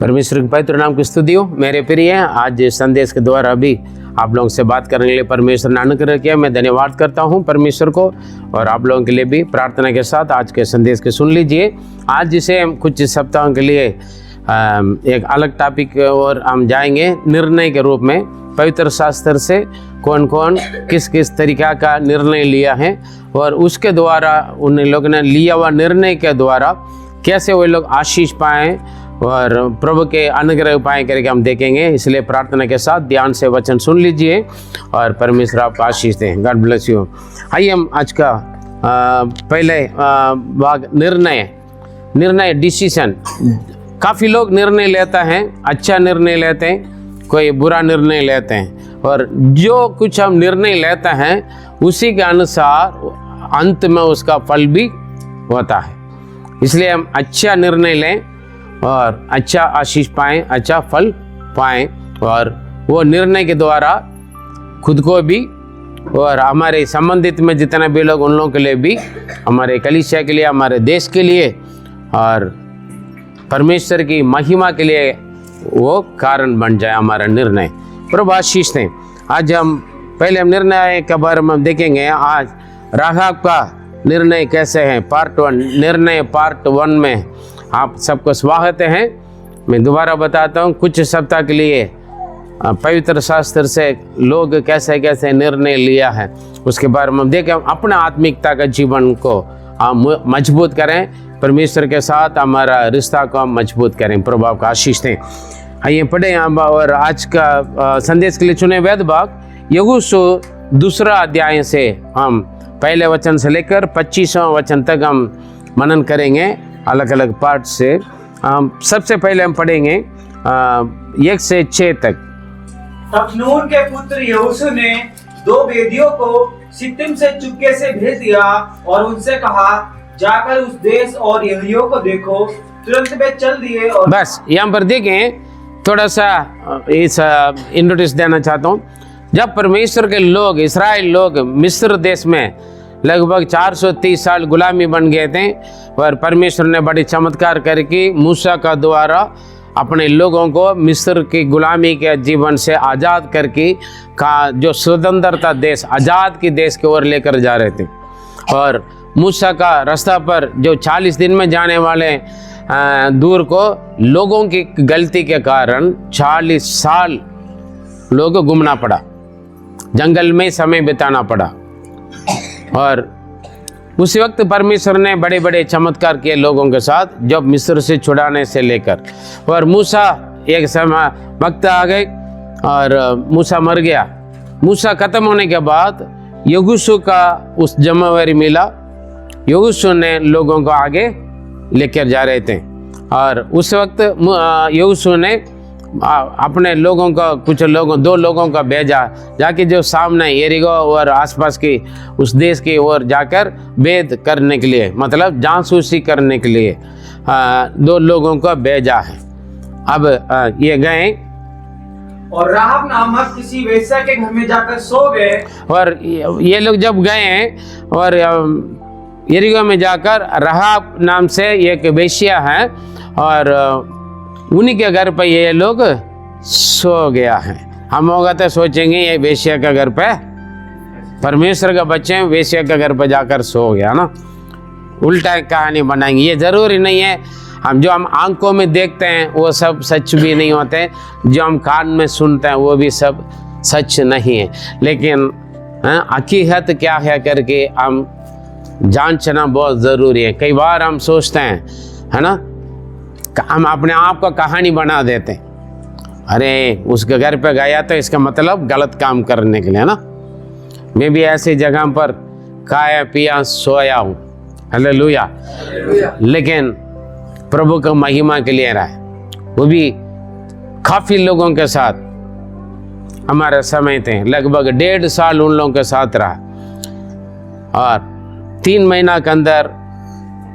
परमेश्वर के पवित्र नाम की स्तुति हो। मेरे प्रिय, आज संदेश के द्वारा भी आप लोगों से बात करने के लिए परमेश्वर ने अनुग्रह किया। मैं धन्यवाद करता हूं परमेश्वर को, और आप लोगों के लिए भी प्रार्थना के साथ आज के संदेश के सुन लीजिए। आज जिसे हम कुछ सप्ताहों के लिए एक अलग टॉपिक और हम जाएंगे, निर्णय के रूप में पवित्र शास्त्र से कौन कौन किस किस तरीका का निर्णय लिया है, और उसके द्वारा उन लोगों ने लिया हुआ निर्णय के द्वारा कैसे वे लोग आशीष पाएँ और प्रभु के अनुग्रह पाए करके हम देखेंगे। इसलिए प्रार्थना के साथ ध्यान से वचन सुन लीजिए और परमेश्वर आपको आशीष दें। God bless you. आइए हम आज का पहले भाग निर्णय डिसीजन। काफ़ी लोग निर्णय लेते हैं, अच्छा निर्णय लेते हैं, कोई बुरा निर्णय लेते हैं, और जो कुछ हम निर्णय लेते हैं उसी के अनुसार अंत में उसका फल भी होता है। इसलिए हम अच्छा निर्णय लें और अच्छा आशीष पाएं, अच्छा फल पाएं, और वो निर्णय के द्वारा खुद को भी और हमारे संबंधित में जितने भी लोग उन लोगों के लिए भी, हमारे कलीसिया के लिए, हमारे देश के लिए और परमेश्वर की महिमा के लिए वो कारण बन जाए हमारा निर्णय। प्रभु आशीष दें। आज हम पहले हम निर्णय के बारे में देखेंगे। आज राहाब का निर्णय कैसे है, पार्ट 1 निर्णय पार्ट 1 में आप सबको स्वागत है। मैं दोबारा बताता हूँ, कुछ सप्ताह के लिए पवित्र शास्त्र से लोग कैसे कैसे निर्णय लिया है उसके बारे में देखें। अपना आत्मिकता का जीवन को हम मजबूत करें, परमेश्वर के साथ हमारा रिश्ता को हम मजबूत करें। प्रभु आपको आशीष दें। आइए पढ़ें हम, और आज का संदेश के लिए चुने वेद भाग यहोशू 2 अध्याय से हम पहले वचन से लेकर 25वां वचन तक हम मनन करेंगे, अलग अलग पार्ट से। सबसे पहले हम पढ़ेंगे 1 से 6 तक। तब नून के पुत्र यहोशू ने 2 वेदियों को शित्तीम से चुपके से भेज दिया और उनसे कहा, जाकर उस देश और यरीहो को देखो। तुरंत वे चल दिए। और बस यहाँ पर देखें, थोड़ा सा इस इंट्रोड्यूस देना चाहता हूँ। जब परमेश्वर के लोग, इस्राएल लोग मिस्र देश में लगभग 430 साल गुलामी बन गए थे, और परमेश्वर ने बड़ी चमत्कार करके मूसा का द्वारा अपने लोगों को मिस्र की गुलामी के जीवन से आज़ाद करके का जो स्वतंत्रता देश, आज़ाद की देश की ओर लेकर जा रहे थे। और मूसा का रास्ता पर जो 40 दिन में जाने वाले दूर को लोगों की गलती के कारण 40 साल लोगों को घूमना पड़ा, जंगल में समय बिताना पड़ा। और उसी वक्त परमेश्वर ने बड़े बड़े चमत्कार किए लोगों के साथ, जब मिस्र से छुड़ाने से लेकर। और मूसा एक समय वक्त आ गए और मूसा मर गया। मूसा खत्म होने के बाद यहोशू का उस जिम्मेवारी मिला। यहोशू ने लोगों को आगे लेकर जा रहे थे, और उस वक्त यहोशू ने अपने लोगों का कुछ लोगों 2 लोगों का भेजा, जाके जो सामने यरीहो और आसपास की उस देश की ओर जाकर भेद करने के लिए, मतलब जासूसी करने के लिए 2 लोगों का भेजा है। अब ये गए और राहाब नामक किसी वेश्या के घर में जाकर सो गए। और ये लोग जब गए और यरीहो में जाकर, राहाब नाम से एक वेश्या है, और उन्हीं के घर पर ये लोग सो गया है। हम होगा तो सोचेंगे ये वेश्या का घर पे, परमेश्वर का बच्चे वेश्या के घर पर जाकर सो गया ना, उल्टा कहानी बनाएंगे। ये ज़रूरी नहीं है। जो हम आंखों में देखते हैं वो सब सच भी नहीं होते, जो हम कान में सुनते हैं वो भी सब सच नहीं है। लेकिन हकीकत क्या है करके हम जांचना बहुत ज़रूरी है। कई बार हम सोचते हैं, है ना, हम अपने आप को कहानी बना देते हैं। अरे उसके घर पे गया तो इसका मतलब गलत काम करने के लिए, है ना। मैं भी ऐसी जगह पर खाया पिया सोया हूँ, हालेलुया। लेकिन प्रभु का महिमा के लिए रहा है, वो भी काफ़ी लोगों के साथ हमारे समय थे। लगभग 1.5 साल उन लोगों के साथ रहा, और 3 महीना के अंदर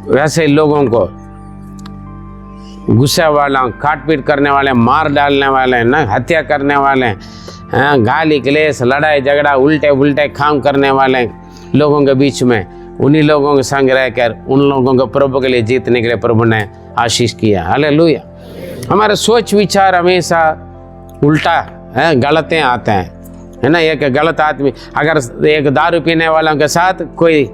वैसे लोगों को गुस्सा वाला, काट पीट करने वाले, मार डालने वाले, न हत्या करने वाले, गाली क्लेश, लड़ाई झगड़ा, उल्टे उल्टे काम करने वाले लोगों के बीच में, उन्हीं लोगों के संग रहकर उन लोगों को प्रभु के लिए जीतने के लिए प्रभु ने आशीष किया। हालेलुया। हमारे सोच विचार हमेशा उल्टा है, गलत आते हैं, है ना। एक गलत आदमी अगर एक दारू पीने वालों के साथ कोई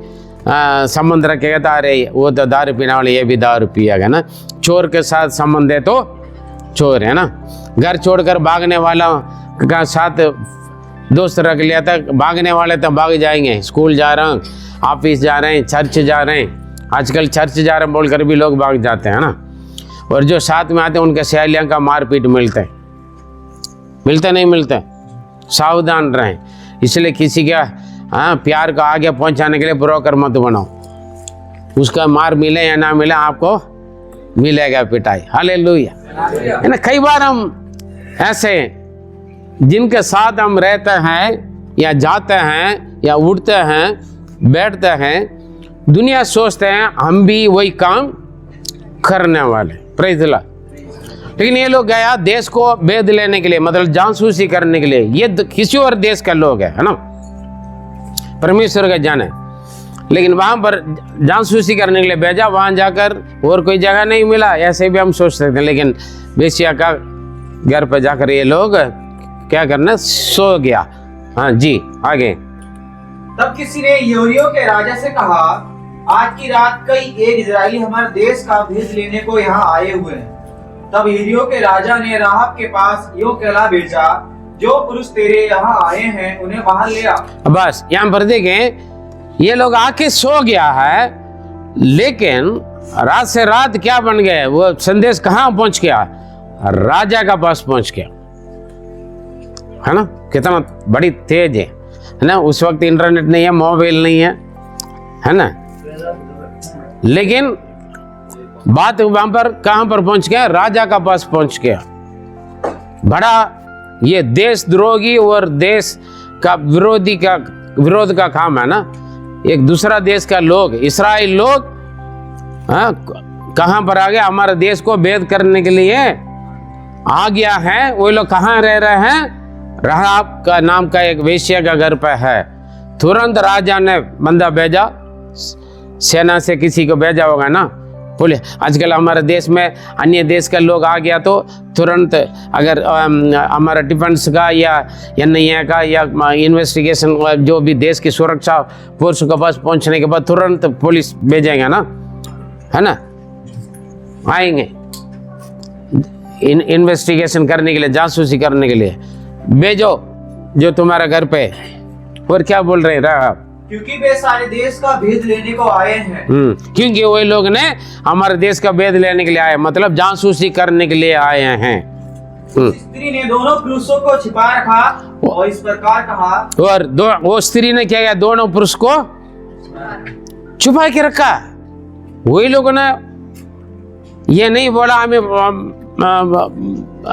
संबंध रखेगा तो अरे वो तो दारू पीने वाले, ये भी दारू पिएगा ना। चोर के साथ संबंध है तो चोर है ना। घर छोड़कर भागने वाला का साथ दोस्त रख लिया था, भागने वाले तो भाग जाएंगे। स्कूल जा रहे हैं, ऑफिस जा रहे हैं, चर्च जा रहे हैं, आजकल चर्च जा रहे हैं बोलकर भी लोग भाग जाते हैं ना। और जो साथ में आते हैं उनके सहेलियों का मारपीट मिलते नहीं मिलते। सावधान रहें। इसलिए किसी का प्यार को आगे पहुंचाने के लिए ब्रोकर मत बनाओ। उसका मार मिले या ना मिले, आपको मिलेगा पिटाई। हालेलुया, है ना। कई बार हम ऐसे जिनके साथ हम रहते हैं या जाते हैं या उठते हैं बैठते हैं, दुनिया सोचते हैं हम भी वही काम करने वाले। Praise the Lord. लेकिन ये लोग गया देश को भेद लेने के लिए, मतलब जासूसी करने के लिए। ये किसी और देश का लोग है ना, परमेश्वर का जाने। लेकिन वहां पर जासूसी करने के लिए भेजा, वहां जाकर और कोई जगह नहीं मिला, ऐसे भी हम सोच सकते हैं। लेकिन बेसिया का घर पर जाकर ये लोग क्या करना, सो गया। हाँ जी, आगे। तब किसी ने यहूदियों के राजा से कहा, आज की रात कई एक इजरायली हमारे देश का भेद लेने को यहाँ आए हुए हैं। तब यहूदियों के राजा ने राहब के पास यूं कहला भेजा, जो पुरुष तेरे यहाँ आए हैं उन्हें वहां ले आ। बस यहाँ पर देखें, ये लोग आके सो गया है, लेकिन रात से रात क्या बन गए, वो संदेश कहाँ पहुंच गया, राजा का पास पहुंच गया, है ना। कितना बड़ी तेज है ना। उस वक्त इंटरनेट नहीं है, मोबाइल नहीं है ना। लेकिन बात वहां पर कहां पर पहुंच गया, राजा का पास पहुंच गया। बड़ा ये देशद्रोही और देश का विरोध का काम है ना। एक दूसरा देश का लोग, इस्राएल लोग कहां पर आ गया, हमारे देश को भेद करने के लिए आ गया है। वो लोग कहां रह रहे हैं, राहब का नाम का एक वेश्या का घर पे है। तुरंत राजा ने बंदा भेजा, सेना से किसी को भेजा होगा ना। बोले आजकल हमारे देश में अन्य देश का लोग आ गया तो तुरंत, अगर हमारा डिफेंस का या NIA का या इन्वेस्टिगेशन जो भी देश की सुरक्षा फोर्स के पास पहुंचने के बाद तुरंत पुलिस भेजेंगे ना, है ना। आएंगे इन्वेस्टिगेशन करने के लिए, जासूसी करने के लिए भेजो जो तुम्हारा घर पे। और क्या बोल रहे हैं, क्योंकि वे सारे देश का भेद लेने को आए हैं। क्योंकि वही लोग ने हमारे देश का भेद लेने के लिए आए, मतलब जासूसी करने के लिए आए हैं। स्त्री ने दोनों पुरुषों को छिपा रखा और इस प्रकार कहा, और वो स्त्री ने क्या किया, दोनों पुरुष को छुपा के रखा। वही लोगों ने ये नहीं बोला हमें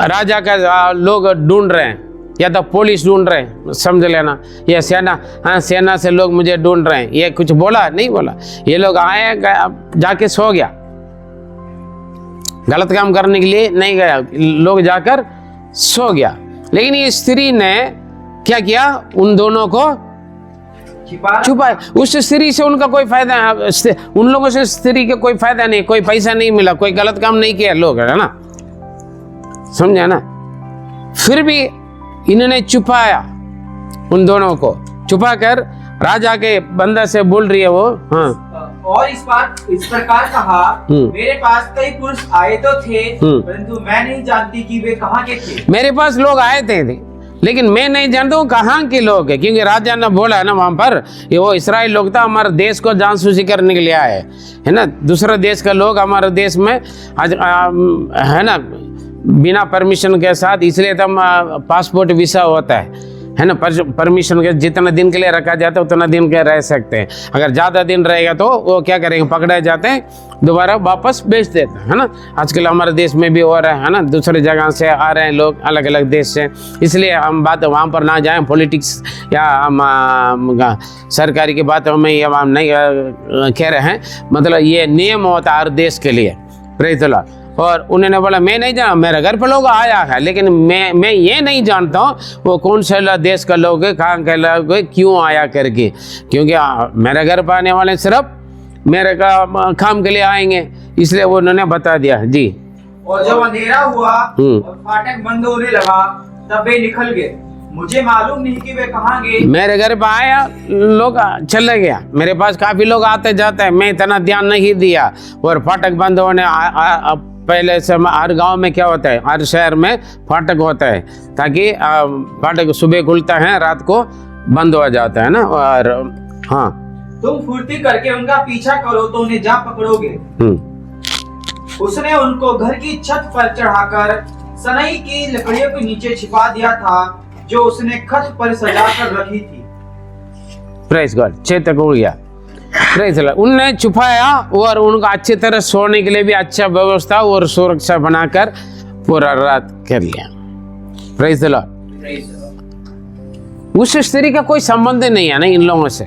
राजा का लोग ढूंढ रहे हैं या तो पुलिस ढूंढ रहे हैं, समझ लेना। ये सेना से लोग मुझे ढूंढ रहे हैं, ये कुछ बोला नहीं बोला। ये लोग आए, जाके सो गया, गलत काम करने के लिए नहीं गया, लोग जाकर सो गया। लेकिन ये स्त्री ने क्या किया, उन दोनों को छुपाया। उस स्त्री से उनका कोई फायदा, उन लोगों से स्त्री का कोई फायदा नहीं, कोई पैसा नहीं मिला, कोई गलत काम नहीं किया लोग, है ना, समझे ना। फिर भी इन्होंने छुपाया, उन दोनों को छुपा कर राजा के बंदा से बोल रही है वो, हाँ। और इस प्रकार कहा, मेरे पास कई पुरुष आए तो थे, परंतु मैं नहीं जानती कि वे कहाँ के थे। मेरे पास लोग आए थे लेकिन मैं नहीं जानता हूँ कहाँ के लोग है, क्योंकि राजा ने बोला है ना वहां पर, ये वो इस्राएल लोग था, हमारे देश को जासूसी करने के लिए आए, है ना। दूसरा देश का लोग हमारे देश में है ना, बिना परमिशन के साथ, इसलिए तो पासपोर्ट वीसा होता है ना। परमिशन के जितना दिन के लिए रखा जाता है उतना दिन के रह सकते हैं। अगर ज़्यादा दिन रहेगा तो वो क्या करेंगे, पकड़े जाते हैं, दोबारा वापस भेज देते हैं, है ना। आजकल हमारे देश में भी हो रहा है ना, दूसरे जगह से आ रहे हैं लोग, अलग अलग देश से। इसलिए हम बात वहाँ पर ना जाएं, पॉलिटिक्स या हम सरकारी की बातों में ये हम नहीं कह रहे हैं, मतलब ये नियम होता है हर देश के लिए। Praise the Lord. और उन्होंने बोला मैं नहीं जाना, मेरे घर पर लोग आया है, लेकिन मैं ये नहीं जानता हूँ वो कौन सा देश का लोग है, कहाँ के लोग है, क्यों आया करके, क्योंकि मेरे घर पर आने वाले सिर्फ मेरे काम के लिए आएंगे, इसलिए वो उन्होंने बता दिया जी। और जब अंधेरा हुआ और फाटक बंद होने लगा तब वे निकल गए। मुझे मालूम नहीं कि वे कहाँ गए। मेरे घर पे आया, लोग चले गया। मेरे पास काफी लोग आते जाते हैं, मैं इतना ध्यान नहीं दिया। और फाटक बंद होने पहले से हर गांव में क्या होता है, हर शहर में फाटक होता है, ताकि फाटक सुबह खुलता है, रात को बंद हो जाता है ना। और हाँ, तुम फुर्ती करके उनका पीछा करो तो उन्हें जा पकड़ोगे। उसने उनको घर की छत पर चढ़ाकर सनई की लकड़ियों के नीचे छिपा दिया था जो उसने खत पर सजा कर रखी थी। प्रेज गॉड, 6 तक हो गया। प्रेज गॉड, उनने छुपाया और उनका अच्छी तरह सोने के लिए भी अच्छा व्यवस्था और सुरक्षा बनाकर पूरा रात कर लिया। Praise God. उस स्त्री का कोई संबंध नहीं है ना इन लोगों से।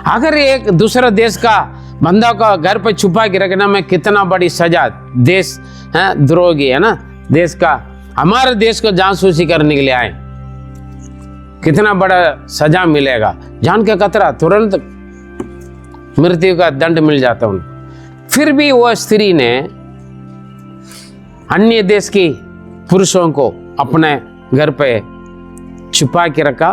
अगर एक दूसरा देश का बंदा का घर पे छुपा के रखना में कितना बड़ी सजा, देश है द्रोही है ना, देश का, हमारे देश को जासूसी करने के लिए आए, कितना बड़ा सजा मिलेगा। जान के खतरा, तुरंत मृत्यु का दंड मिल जाता उनको। फिर भी वह स्त्री ने अन्य देश की पुरुषों को अपने घर पे छुपा के रखा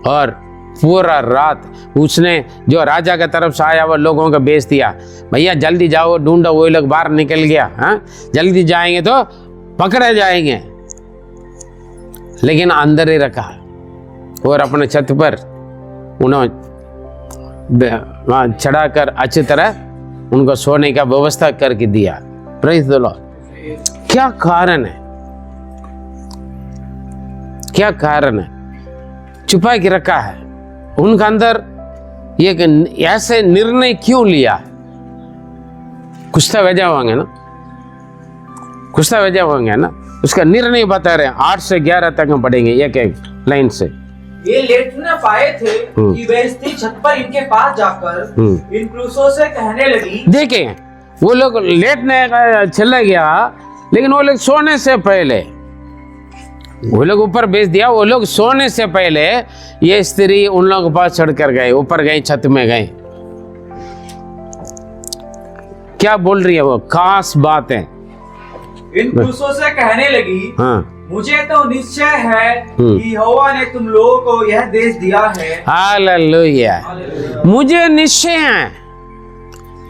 और पूरा रात उसने जो राजा की तरफ से आया वो लोगों को बेच दिया, भैया जल्दी जाओ ढूंढो, वो लोग बाहर निकल गया, हाँ जल्दी जाएंगे तो पकड़े जाएंगे। लेकिन अंदर ही रखा और अपने छत पर उन्होंने चढ़ाकर अच्छी तरह उनको सोने का व्यवस्था करके दिया। Praise the Lord. क्या कारण है, क्या कारण है छुपा के रखा है उनका अंदर? ये ऐसे निर्णय क्यों लिया? कुछ तो वजह होंगे ना, कुछ तो वजह होंगे ना। उसका निर्णय बता रहे हैं। 8 से 11 तक हम पढ़ेंगे एक एक लाइन से। ये लेट न पाए थे कि वे स्त्री छत पर इनके पास जाकर इन पुरुषों से कहने लगी। देखें, वो लोग लेटने का चला गया, लेकिन वो लोग सोने से पहले, वो लोग ऊपर भेज दिया, वो लोग सोने से पहले ये स्त्री उन लोगों के पास चढ़ कर गए, ऊपर गए, छत में गए। क्या बोल रही है वो? खास बात है। इन पुरुषों से कहने लगी, हाँ, मुझे तो निश्चय है कि यहोवा ने तुम लोगों को यह देश दिया है। हालेलुया। मुझे निश्चय है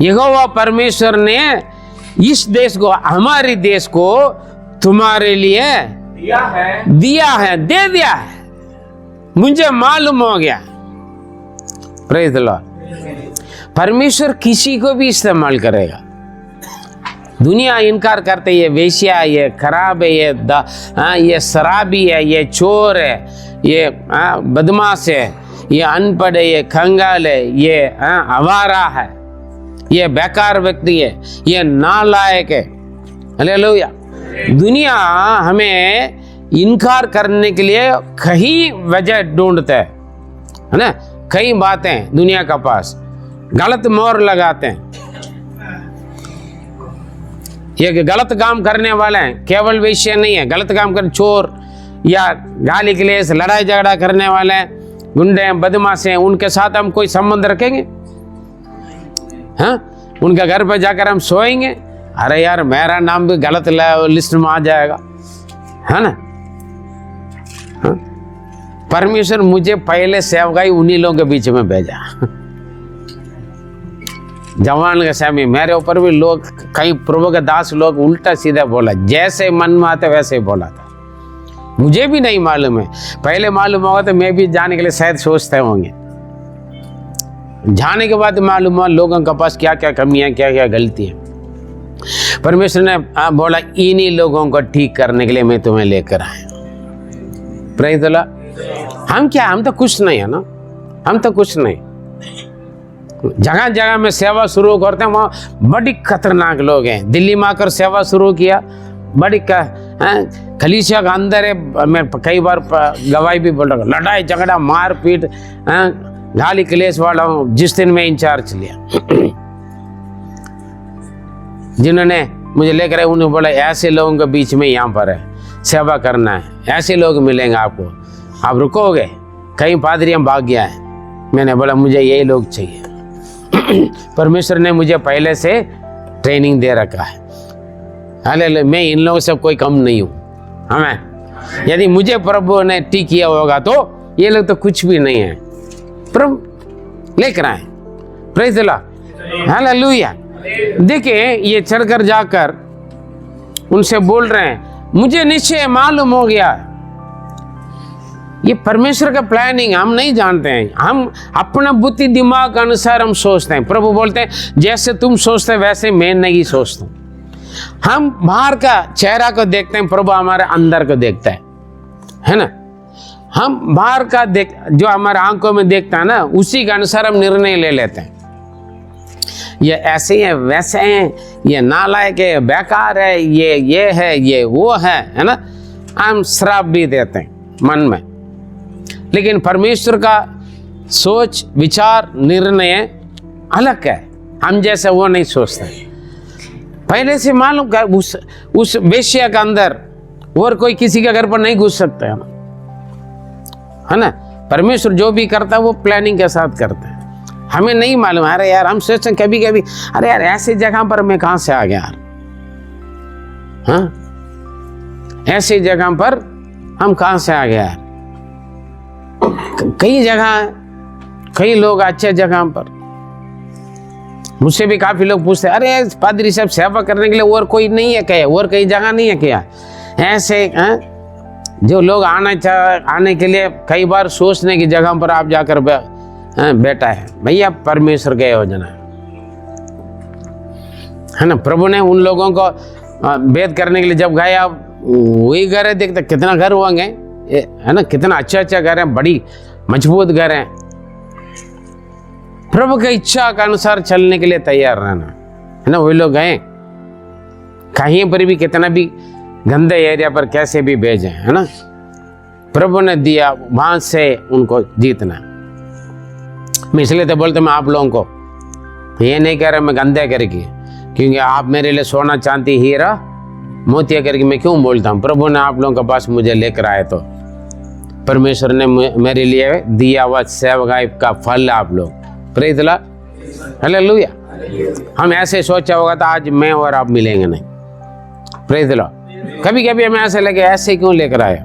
यहोवा परमेश्वर ने इस देश को, हमारे देश को तुम्हारे लिए दिया है, दे दिया है। मुझे मालूम हो गया। Praise the Lord. परमेश्वर किसी को भी इस्तेमाल करेगा। दुनिया इनकार करते, ये वेश्या, ये खराब है, ये शराबी है, ये चोर है, ये बदमाश है, ये अनपढ़ है, ये कंगाल है, ये आवारा है, ये बेकार व्यक्ति है, ये नालायक है। हालेलुया। दुनिया हमें इनकार करने के लिए कई वजह ढूंढते है ना, कई बातें दुनिया का पास गलत मोहर लगाते हैं। ये गलत काम करने वाले हैं, केवल वेश्या नहीं है, गलत काम कर, चोर या गाली क्लेश, लड़ाई झगड़ा करने वाले हैं, गुंडे हैं, बदमाश हैं, उनके साथ हम कोई संबंध रखेंगे? हाँ, उनके घर पर जाकर हम सोएंगे? अरे यार, मेरा नाम भी गलत लिस्ट में आ जाएगा, है ना। हाँ? परमेश्वर मुझे पहले सेवकाई उन्हीं लोगों के बीच में भेजा। जवान के समय मेरे ऊपर भी लोग, कई प्रभु के दास लोग उल्टा सीधा बोला, जैसे मन में आते वैसे ही बोला था। मुझे भी नहीं मालूम है, पहले मालूम होगा तो मैं भी जाने के लिए शायद सोचते होंगे। जाने के बाद मालूम हुआ लोगों के पास क्या क्या कमियां, क्या क्या गलती है। परमेश्वर ने बोला, इन्हीं लोगों को ठीक करने के लिए मैं तुम्हें लेकर आया। Praise the Lord. हम क्या, हम तो कुछ नहीं है ना, हम तो कुछ नहीं। जगह जगह में सेवा शुरू करते हैं, वहाँ बड़ी खतरनाक लोग हैं। दिल्ली में आकर सेवा शुरू किया, बड़ी कलीसिया का अंदर है। मैं कई बार गवाही भी बोल रहा हूँ, लड़ाई झगड़ा मारपीट गाली क्लेश वाला हूँ। जिस दिन मैं इंचार्ज लिया, जिन्होंने मुझे लेकर आए, उन्होंने बोला ऐसे लोगों के बीच में यहाँ पर है, सेवा करना है, ऐसे लोग मिलेंगे आपको, आप रुकोगे? कई पादरियाँ भाग गया है। मैंने बोला मुझे यही लोग चाहिए। परमेश्वर ने मुझे पहले से ट्रेनिंग दे रखा है। हालेलुया, मैं इन लोगों से कोई कम नहीं हूँ। हमें यदि मुझे प्रभु ने ठीक किया होगा तो ये लोग तो कुछ भी नहीं है, प्रभु लेकर आए। Praise the Lord, hallelujah. देखिए ये चढ़कर जाकर उनसे बोल रहे हैं, मुझे निश्चय मालूम हो गया। ये परमेश्वर का प्लानिंग हम नहीं जानते हैं, हम अपना बुद्धि दिमाग अनुसार हम सोचते हैं। प्रभु बोलते हैं जैसे तुम सोचते वैसे मैं नहीं सोचता। हम बाहर का चेहरा को देखते हैं, प्रभु हमारे अंदर को देखता है ना। हम बाहर का जो हमारे आंखों में देखता है ना, उसी के अनुसार हम निर्णय ले लेते हैं। ये ऐसे हैं, वैसे हैं, ये नालायक है, बेकार है, ये है, ये वो है ना। हम श्राप भी देते हैं मन में। लेकिन परमेश्वर का सोच विचार निर्णय अलग है, हम जैसे वो नहीं सोचते। पहले से मालूम कर उस वेश्या के अंदर और कोई किसी के घर पर नहीं घुस सकता है ना। परमेश्वर जो भी करता है वो प्लानिंग के साथ करता है, हमें नहीं मालूम। अरे यार हम सोचते हैं कभी कभी, अरे यार ऐसी जगह पर मैं कहां से आ गया यार, हाँ ऐसी जगह पर हम कहां से आ गया यार। कई जगह, कई लोग अच्छे जगह पर, मुझसे भी काफी लोग पूछते हैं, अरे पादरी साहब सेवा करने के लिए और कोई नहीं है क्या, और कई जगह नहीं है क्या। ऐसे जो लोग आने के लिए कई बार सोचने की जगह पर आप जाकर बैठा है। भैया परमेश्वर की योजना है ना। प्रभु ने उन लोगों को भेद करने के लिए जब गया, वही घर है, देखते कितना घर होंगे है ना, कितना अच्छा घर है, बड़ी मजबूत घर है। प्रभु की इच्छा के अनुसार चलने के लिए तैयार रहना है ना। वही लोग गए, कहीं पर भी कितना भी गंदे एरिया पर कैसे भी भेजे है ना, प्रभु ने दिया वहां से उनको जीतना। मैं इसलिए तो बोलते मैं आप लोगों को ये नहीं कह रहा मैं गंदे करके, क्योंकि आप मेरे लिए सोना चांदी हीरा मोतिया करके मैं क्यों बोलता हूँ। प्रभु ने आप लोगों के पास मुझे लेकर आए तो परमेश्वर ने मेरे लिए दिया हुआ सेवकाई का फल आप लोग। Praise the Lord, hallelujah. हम ऐसे सोचा होगा तो आज मैं और आप मिलेंगे नहीं। Praise the Lord. कभी कभी हमें ऐसे लगे ऐसे क्यों लेकर आया।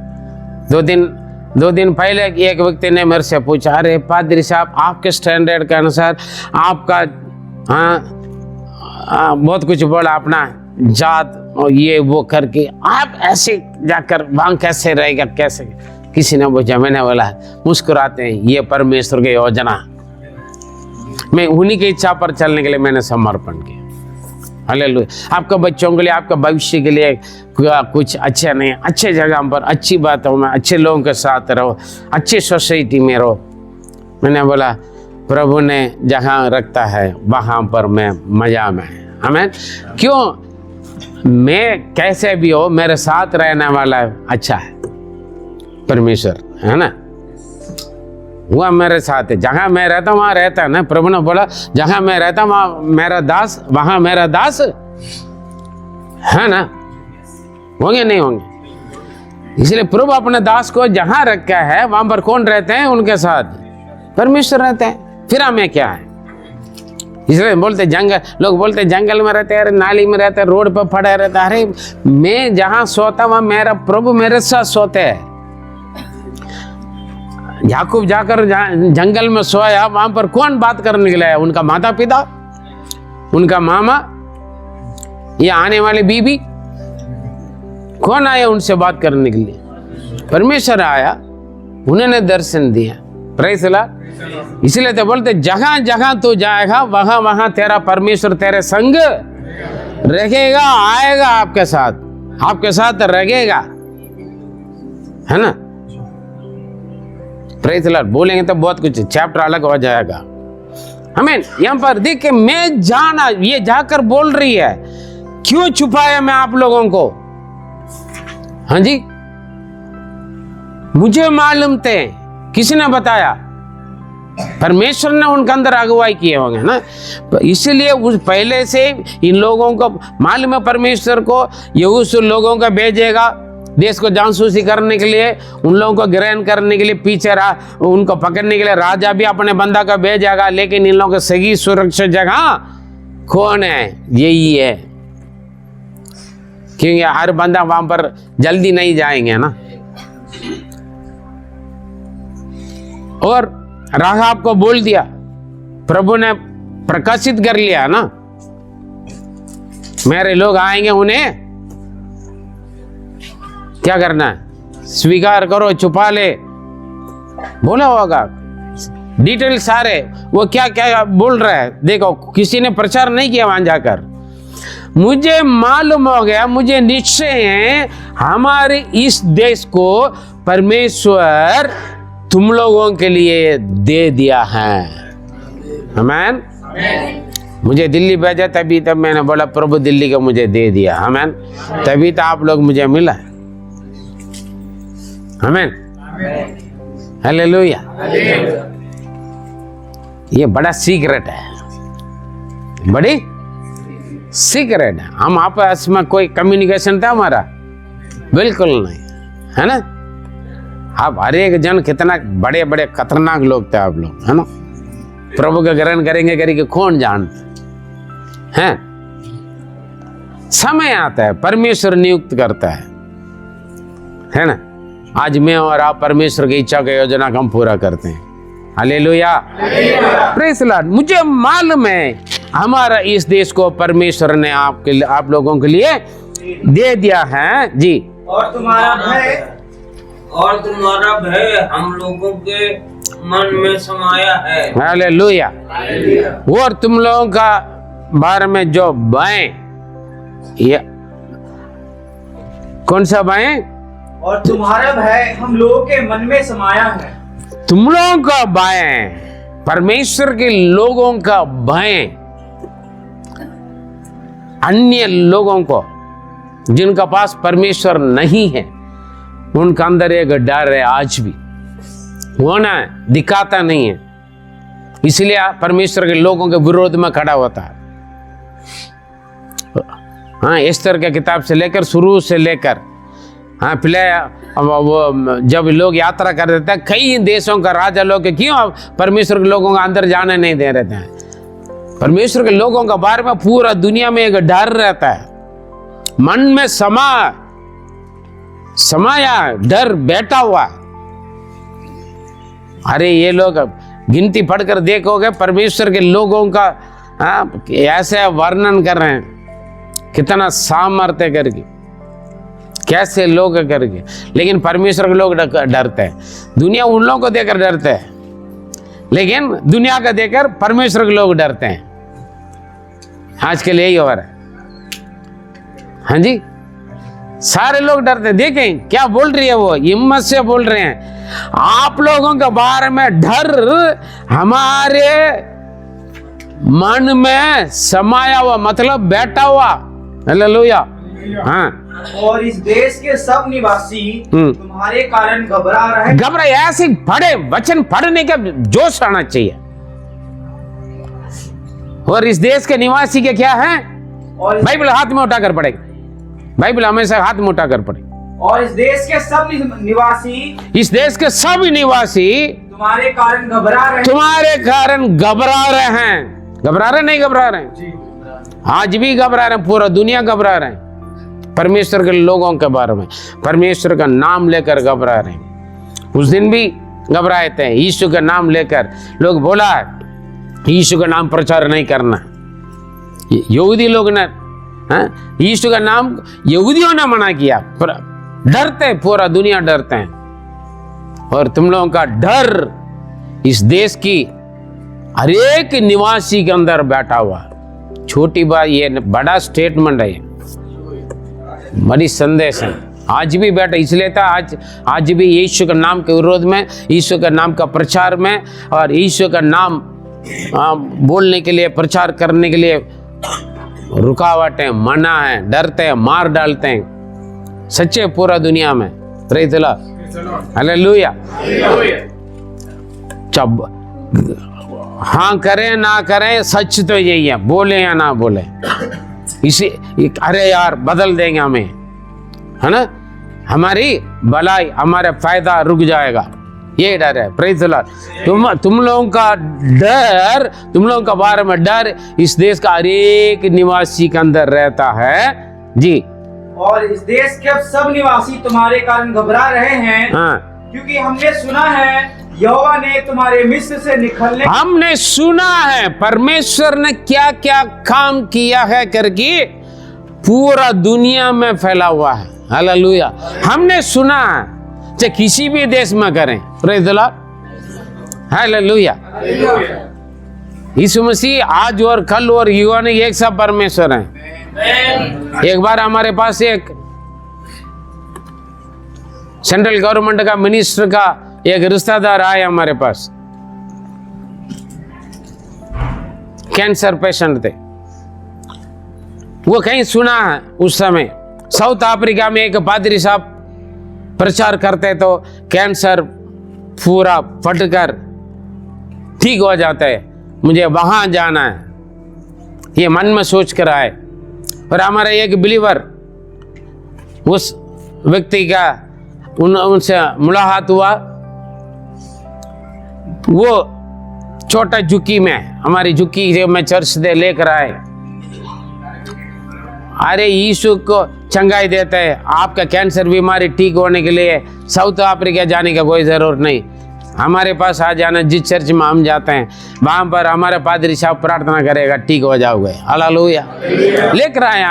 दो दिन पहले एक व्यक्ति ने मेरे से पूछा, अरे पादरी साहब आपके स्टैंडर्ड के अनुसार आपका बहुत कुछ बोला, अपना जात और ये वो करके आप ऐसे जाकर वहां कैसे रहेगा, कैसे। किसी ने पूछा, मैंने बोला मुस्कुराते हैं, ये परमेश्वर की योजना, मैं उन्हीं की इच्छा पर चलने के लिए मैंने समर्पण किया। हालेलुया। आपका बच्चों के लिए, आपका भविष्य के लिए कुछ अच्छा नहीं, अच्छे जगह पर अच्छी बातों में अच्छे लोगों के साथ रहो, अच्छी सोसाइटी में रहो। मैंने बोला प्रभु ने जहाँ रखता है वहाँ पर मैं मजा में। आमीन। क्यों, मैं कैसे भी हो मेरे साथ रहने वाला अच्छा है परमेश्वर, है ना। वह मेरे साथ है, जहाँ मैं रहता हूँ वहाँ रहता है ना। प्रभु ने बोला जहाँ मैं रहता हूँ वहाँ मेरा दास, वहाँ मेरा दास है ना। होंगे नहीं होंगे। इसलिए प्रभु अपने दास को जहाँ रखा है वहाँ पर कौन रहते हैं, उनके साथ परमेश्वर रहते हैं। फिर हमें क्या है। इसलिए बोलते जंगल, लोग बोलते जंगल में रहते हैं, नाली में रहते हैं, रोड पर पड़े रहते हैं। अरे मैं जहाँ सोता वहाँ मेरा प्रभु मेरे साथ सोते हैं। याकूब जाकर जंगल में सोया, वहां पर कौन बात करने के लिए आया, उनका माता पिता, उनका मामा, या आने वाली बीबी, कौन आया उनसे बात करने के लिए। परमेश्वर आया, उन्होंने दर्शन दिया। Praise the Lord. इसलिए तो बोलते जहां जहां तू जाएगा वहां वहां तेरा परमेश्वर तेरे संग रहेगा, आएगा आपके साथ रहेगा, है ना। Praise the Lord. बोलेंगे तो बहुत कुछ चैप्टर अलग हो जाएगा। आमीन। यहाँ पर देखिए, मैं जाना, ये जाकर बोल रही है, क्यों छुपाया मैं आप लोगों को। हाँ जी, मुझे मालूम थे, किसने बताया, परमेश्वर ने उनके अंदर अगुवाई किए होंगे ना। इसलिए उस पहले से इन लोगों को मालूम है परमेश्वर को ये उस लोगों का भेजेगा देश को जासूसी करने के लिए, उन लोगों को ग्रहण करने के लिए, पीछे उनको पकड़ने के लिए राजा भी अपने बंदा का भेजेगा। लेकिन इन लोगों की सही सुरक्षित जगह कौन है, यही है क्योंकि हर बंदा वहां पर जल्दी नहीं जाएंगे ना। और राहाब को बोल दिया, प्रभु ने प्रकाशित कर लिया ना, मेरे लोग आएंगे, उन्हें क्या करना है, स्वीकार करो, छुपा ले, बोला होगा डिटेल सारे। वो क्या क्या बोल रहा है देखो, किसी ने प्रचार नहीं किया वहां जाकर। मुझे मालूम हो गया, मुझे निश्चय है, हमारे इस देश को परमेश्वर तुम लोगों के लिए दे दिया है। आमीन। मुझे दिल्ली भेजा, तभी तब मैंने बोला प्रभु दिल्ली को मुझे दे दिया। आमीन। तभी तो आप लोग मुझे मिला। आमीन। हालेलुया। ये बड़ा सीक्रेट है, बड़ी सीक्रेट है। हम आपस में कोई कम्युनिकेशन था हमारा? बिल्कुल नहीं, है ना। आप हर एक जन कितना बड़े बड़े खतरनाक लोग थे आप लोग, है ना। प्रभु का ग्रहण करेंगे करके कौन जानते हैं। समय आता है, परमेश्वर नियुक्त करता है ना। आज मैं और आप परमेश्वर की इच्छा की योजना को हम पूरा करते हैं। Hallelujah, praise the Lord. मुझे मालूम है हमारा इस देश को परमेश्वर ने आप लोगों के लिए दे दिया है जी। और तुम्हारा भय हम लोगों के मन में समाया है। हालेलुया। और तुम लोगों का बारे में जो भय, ये कौन सा भय? और तुम्हारा भय हम लोगों के मन में समाया है। तुम लोगों का भय, परमेश्वर के लोगों का भय, अन्य लोगों को जिनका पास परमेश्वर नहीं है, उनका अंदर एक डर है आज भी, वो ना दिखाता नहीं है, इसलिए परमेश्वर के लोगों के विरोध में खड़ा होता है। हाँ, एस्तर के किताब से लेकर, शुरू से लेकर, हाँ, पहले वो जब लोग यात्रा कर रहे थे, कई देशों का राजा लोग क्यों परमेश्वर के लोगों का अंदर जाने नहीं दे रहे थे? परमेश्वर के लोगों का बारे में पूरा दुनिया में एक डर रहता है, मन में समाया डर बैठा हुआ। अरे ये लोग गिनती पढ़कर देखोगे, परमेश्वर के लोगों का ऐसे वर्णन कर रहे हैं, कितना सामर्थ्य करके, कैसे लोग करके। लेकिन परमेश्वर के लोग डरते हैं। दुनिया उन लोगों को देखकर डरते हैं, लेकिन दुनिया का देखकर परमेश्वर के लोग डरते हैं। आजकल यही हो रहा है। हाँ जी, सारे लोग डरते हैं। देखें क्या बोल रही है वो, हिम्मत से बोल रहे हैं, आप लोगों के बारे में डर हमारे मन में समाया हुआ, मतलब बैठा हुआ। हालेलुया। हाँ, और इस देश के सब निवासी तुम्हारे कारण घबरा रहे। घबरा, ऐसे पढ़े वचन पढ़ने का जोश आना चाहिए। और इस देश के निवासी के क्या है? और बाइबल हाथ में उठाकर पढ़े, बाइबल हमेशा हाथ में उठाकर पढ़े। और इस देश के सब निवासी, इस देश के सब निवासी तुम्हारे कारण घबरा रहे, तुम्हारे कारण घबरा रहे हैं। घबरा रहे नहीं घबरा रहे हैं? आज भी घबरा रहे हैं, पूरा दुनिया घबरा रहे हैं परमेश्वर के लोगों के बारे में। परमेश्वर का नाम लेकर घबरा रहे हैं। उस दिन भी घबराए थे, यीशु का नाम लेकर लोग बोला यीशु का नाम प्रचार नहीं करना। यहूदी लोग ने यीशु का नाम, यहूदियों ने मना किया, पर डरते, पूरा दुनिया डरते हैं। और तुम लोगों का डर इस देश की हर एक निवासी के अंदर बैठा हुआ। छोटी बात, ये बड़ा स्टेटमेंट है, बड़ी संदेश है। आज भी बैठा, इसलिए था आज भी यीशु के नाम के विरोध में, यीशु के नाम का प्रचार में, और यीशु का नाम बोलने के लिए, प्रचार करने के लिए रुकावटें, मना है, डरते हैं, मार डालते हैं। सच्चे पूरा दुनिया में। Praise the Lord. हालेलुया। जब हाँ करें ना करें, सच तो यही है, बोले या ना बोले, इसी अरे यार बदल देंगे हमें, है ना, हमारी भलाई, हमारा फायदा रुक जाएगा, ये डर है। Praise the Lord. तुम लोगों का डर, तुम लोगों का बारे में डर इस देश का हर एक निवासी के अंदर रहता है जी। और इस देश के सब निवासी तुम्हारे कारण घबरा रहे हैं, हाँ, क्योंकि हमने सुना है यहोवा ने तुम्हारे मिस्र से निकलने हमने सुना है परमेश्वर ने क्या क्या काम किया है करके पूरा दुनिया में फैला हुआ है। हालेलुया। हमने सुना है, चाहे किसी भी देश में करें। Praise the Lord. हालेलुया। यीशु मसीह आज और कल और युवा ने एक सब परमेश्वर हैं। एक बार हमारे पास एक सेंट्रल गवर्नमेंट का मिनिस्टर का एक रिश्तेदार आया हमारे पास, कैंसर पेशेंट थे। वो कहीं सुना है उस समय साउथ अफ्रीका में एक पादरी साहब प्रचार करते तो कैंसर पूरा फटकर ठीक हो जाता है, मुझे वहां जाना है, ये मन में सोच कर आए। और हमारा एक बिलीवर उस व्यक्ति का उनसे मुलाकात हुआ। वो छोटा झुक्की में हमारी झुक्की से मैं चर्च से लेकर आए। अरे यीशु को चंगाई देता है, आपका कैंसर बीमारी ठीक होने के लिए साउथ अफ्रीका जाने का कोई जरूरत नहीं, हमारे पास आ जाना। जिस चर्च में हम जाते हैं वहां पर हमारा पादरी साहब प्रार्थना करेगा, ठीक हो जाओगे। हालेलुया। लेकर आए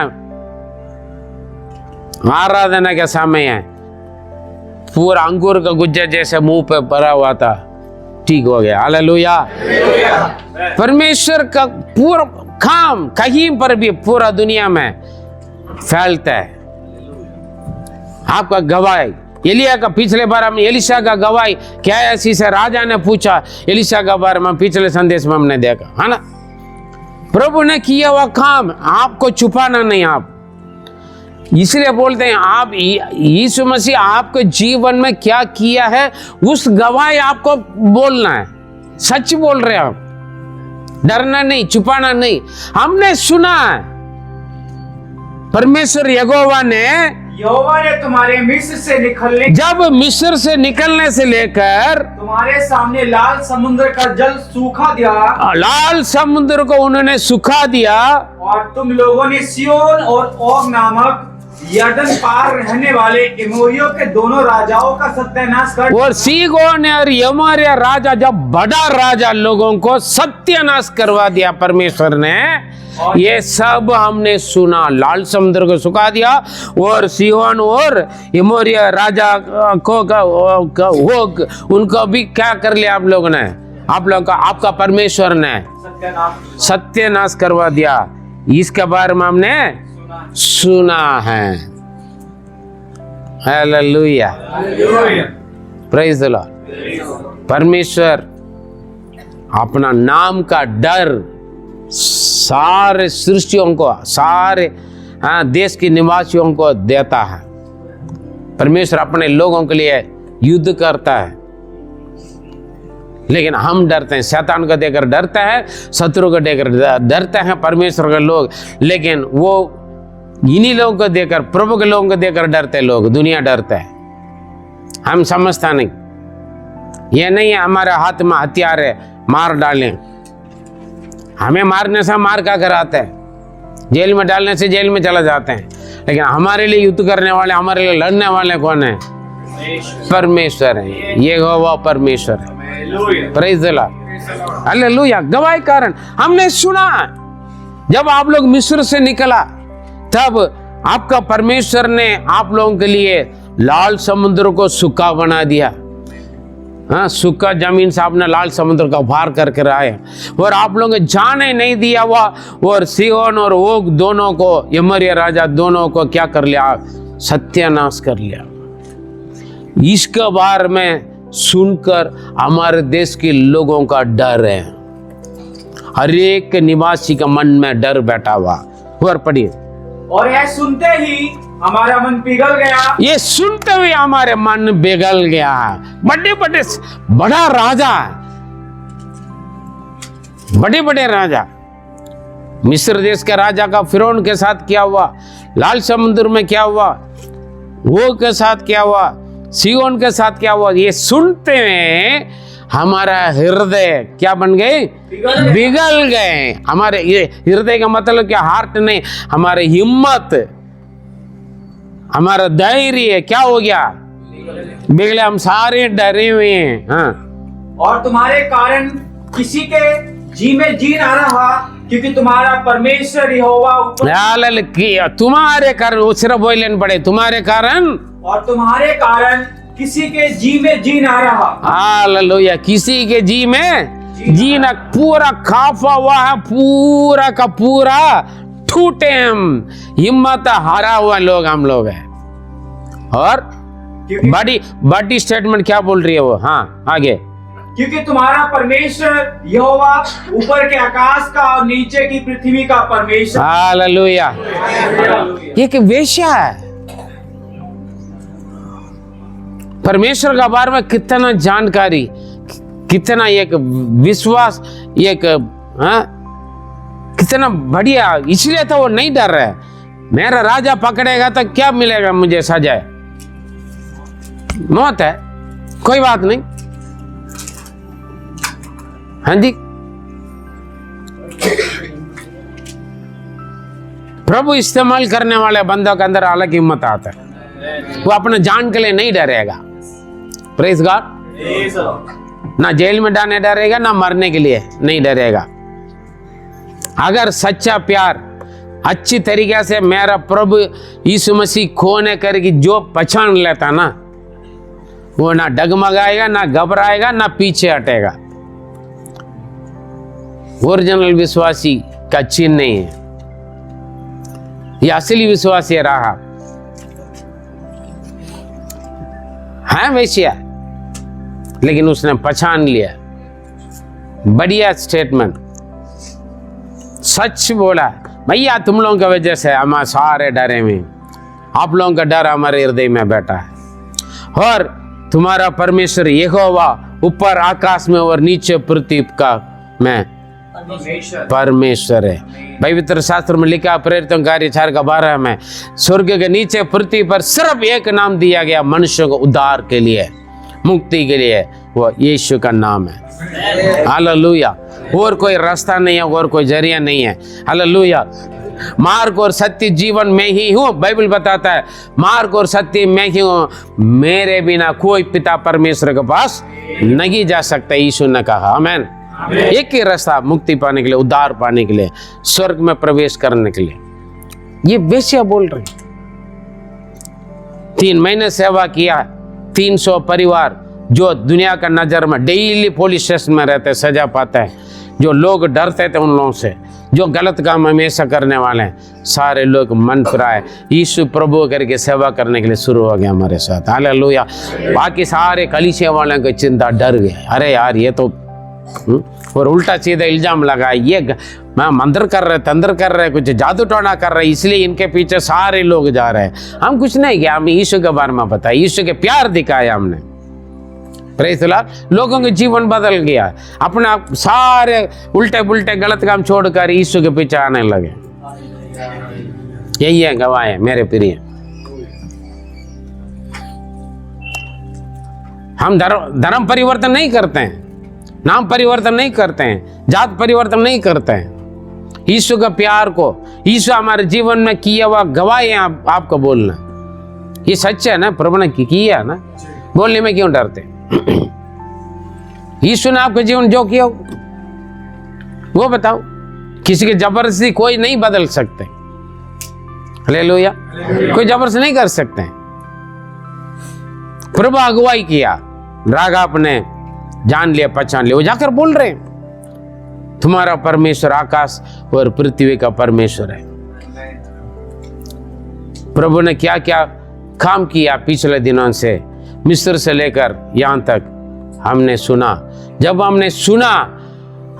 आराधना का समय है, पूरा अंगूर का गुज्जा जैसे मुंह पे भरा हुआ था, ठीक हो गया। हालेलुया। परमेश्वर का पूरा काम कहीं पर भी पूरा दुनिया में फैलता है। आपका गवाही एलिया का पिछले बार हम एलिशा का गवाही क्या ऐसी से राजा ने पूछा, एलिशा का बारे में पिछले संदेश में हमने देखा है ना। प्रभु ने किया हुआ काम आपको छुपाना नहीं। आप इसलिए बोलते हैं आप यीशु मसीह आपके जीवन में क्या किया है उस गवाही आपको बोलना है। सच बोल रहे हैं आप, डरना नहीं, छुपाना नहीं। हमने सुना है परमेश्वर यहोवा ने तुम्हारे मिस्र से निकलने जब मिस्र से निकलने से लेकर तुम्हारे सामने लाल समुद्र का जल सूखा दिया, लाल समुद्र को उन्होंने सुखा दिया, और तुम लोगों ने सिय्योन और ओग नामक यरदन पार रहने वाले एमोरियों के दोनों राजाओं का सत्यानाश कर, और सीगोन और यमोरिया राजा, जब बड़ा राजा लोगों को सत्यानाश करवा दिया परमेश्वर ने। ये सब हमने सुना। लाल समुद्र को सुखा दिया और सिय्योन और यमोरिया राजा को उनको भी क्या कर लिया आप लोगों ने, आप लोगों का आपका परमेश्वर ने सत्यानाश करवा दिया। इसके बारे में हमने सुना है। हालेलुया। Praise the Lord. परमेश्वर अपना नाम का डर सारे सृष्टियों को, सारे देश के निवासियों को देता है। परमेश्वर अपने लोगों के लिए युद्ध करता है, लेकिन हम डरते हैं। शैतान को देकर डरते हैं, शत्रु को देकर डरते हैं परमेश्वर के लोग, लेकिन वो इन्हीं लोगों को देकर, प्रभु के लोगों को देकर डरते लोग। दुनिया डरते है, हम समझता नहीं। ये नहीं है हमारे हाथ में हथियार है मार डालें, हमें मारने से मार का कराते हैं, जेल में डालने से जेल में चला जाते हैं, लेकिन हमारे लिए युद्ध करने वाले, हमारे लिए लड़ने वाले कौन है? परमेश्वर है। ये वो परमेश्वर है। Praise the Lord. हालेलुया। गवाही कारण हमने सुना जब आप लोग मिस्र से निकला तब आपका परमेश्वर ने आप लोगों के लिए लाल समुद्र को सूखा बना दिया। हाँ, सूखा जमीन से आपने लाल समुद्र का पार करके आए, और आप लोगों ने जाने नहीं दिया हुआ, और सिय्योन और ओग दोनों को, यमोरिया राजा दोनों को क्या कर लिया? सत्यानाश कर लिया। इसके बारे में सुनकर हमारे देश के लोगों का डर है, हर एक निवासी का मन में डर बैठा हुआ। और पढ़िए, और यह सुनते ही हमारा मन पिघल गया। ये सुनते हुए हमारे मन पिघल गया। बड़े बड़े बड़ा राजा, बड़े बड़े राजा, मिस्र देश के राजा का फिरौन के साथ क्या हुआ, लाल समुद्र में क्या हुआ, वो के साथ क्या हुआ, सिय्योन के साथ क्या हुआ, ये सुनते हुए हमारा हृदय क्या बन गए? पिघल गए। हमारे ये हृदय का मतलब क्या? हार्ट नहीं, हमारे हिम्मत हमारा धैर्य है क्या हो गया, बिगड़े, हम सारे डरे हुए हैं। हाँ, और तुम्हारे कारण किसी के जी में जी ना रहा, क्योंकि तुम्हारा परमेश्वर यहोवा ऊपर, तुम्हारे कारण, वो सिर्फ वही लेने पड़े, तुम्हारे कारण, और तुम्हारे कारण किसी के जी में जी ना रहा। हालेलुया, किसी के जी में जी ना, पूरा खाफा हुआ है, पूरा का पूरा टूटे, हम हिम्मत हारा हुआ लोग, हम लोग हैं। और बड़ी स्टेटमेंट क्या बोल रही है वो? हाँ, आगे, क्योंकि तुम्हारा परमेश्वर यहोवा ऊपर के आकाश का और नीचे की पृथ्वी का परमेश्वर। हालेलुया, ये कि वेश्या है। परमेश्वर का बारे में कितना जानकारी, कितना एक विश्वास, एक कितना बढ़िया, इसलिए तो वो नहीं डर रहा है। मेरा राजा पकड़ेगा तो क्या मिलेगा मुझे, सजा, मौत है, कोई बात नहीं। हाँ जी, प्रभु इस्तेमाल करने वाले बंदों के अंदर अलग हिम्मत आता है, वो अपने जान के लिए नहीं डरेगा। प्रेज गॉड, ना जेल में डालने डरेगा, ना मरने के लिए नहीं डरेगा। अगर सच्चा प्यार अच्छी तरीके से मेरा प्रभु यीशु मसीह खोने करके जो पहचान लेता ना, वो ना डगमगाएगा, ना घबराएगा, ना पीछे हटेगा। ओरिजिनल विश्वासी का चिन्ह नहीं है, ये असली विश्वासी रहा है वैसे, लेकिन उसने पहचान लिया। बढ़िया स्टेटमेंट, सच बोला भैया, तुम लोगों की वजह से हम सारे डरे हुए, आप लोगों का डर हमारे हृदय में बैठा है। और तुम्हारा परमेश्वर यहोवा ऊपर आकाश में और नीचे पृथ्वी का में परमेश्वर है। पवित्र शास्त्र में लिखा, प्रेरितों कार्य 4:12 में, स्वर्ग के नीचे पृथ्वी पर सिर्फ एक नाम दिया गया मनुष्य को उद्धार के लिए, मुक्ति के लिए, वो यीशु का नाम है। हालेलुया, और कोई रास्ता नहीं है, और कोई जरिया नहीं है। हालेलुया, मार्ग और सत्य जीवन में ही हूँ, बाइबल बताता है मार्ग और सत्य में ही हूँ, मेरे बिना कोई पिता परमेश्वर के पास नहीं जा सकता, यीशु ने कहा। आमीन। एक ही रास्ता मुक्ति पाने के लिए, उद्धार पाने के लिए, स्वर्ग में प्रवेश करने के लिए। ये वेश्या बोल रही, 3 महीने सेवा किया, 300 परिवार जो दुनिया का नजर में डेली पुलिस स्टेशन में रहते, सजा पाता है, जो लोग डरते थे उन लोगों से, जो गलत काम हमेशा करने वाले हैं, सारे लोग मन फिराए, यीशु प्रभु करके सेवा करने के लिए शुरू हो गया हमारे साथ। हालेलुया। बाकी सारे कलीसिया वालों की चिंता, डर गए, अरे यार ये तो, और उल्टा सीधा इल्जाम लगा, ये मैं मंदिर कर रहे, तंत्र कर रहे, कुछ जादू टोना कर रहे, इसलिए इनके पीछे सारे लोग जा रहे हैं। हम कुछ नहीं किया, हमें यीशु के बारे में बताया, यीशु के प्यार दिखाया हमने। प्रेज़ द लॉर्ड, लोगों के जीवन बदल गया, अपना सारे उल्टे पुल्टे गलत काम छोड़कर यीशु के पीछे आने लगे। यही है गवाह है मेरे प्रिय। हम धर्म परिवर्तन नहीं करते हैं, नाम परिवर्तन नहीं करते हैं, जात परिवर्तन नहीं करते हैं। यीशु का प्यार को, यीशु हमारे जीवन में किया हुआ गवाही है आपको बोलना, ये सच है ना, प्रभु ने किया ना, बोलने में क्यों डरते? यीशु ने आपके जीवन जो किया वो बताओ, किसी की जबरदस्ती कोई नहीं बदल सकते। हालेलुया, कोई जबरदस्ती नहीं कर सकते। प्रभु अगुवाई किया, राग आपने जान लिया, पहचान लिया, वो जाकर बोल रहे हैं तुम्हारा परमेश्वर आकाश और पृथ्वी का परमेश्वर है। प्रभु ने क्या क्या काम किया पिछले दिनों से, मिस्र से लेकर यहां तक हमने सुना। जब हमने सुना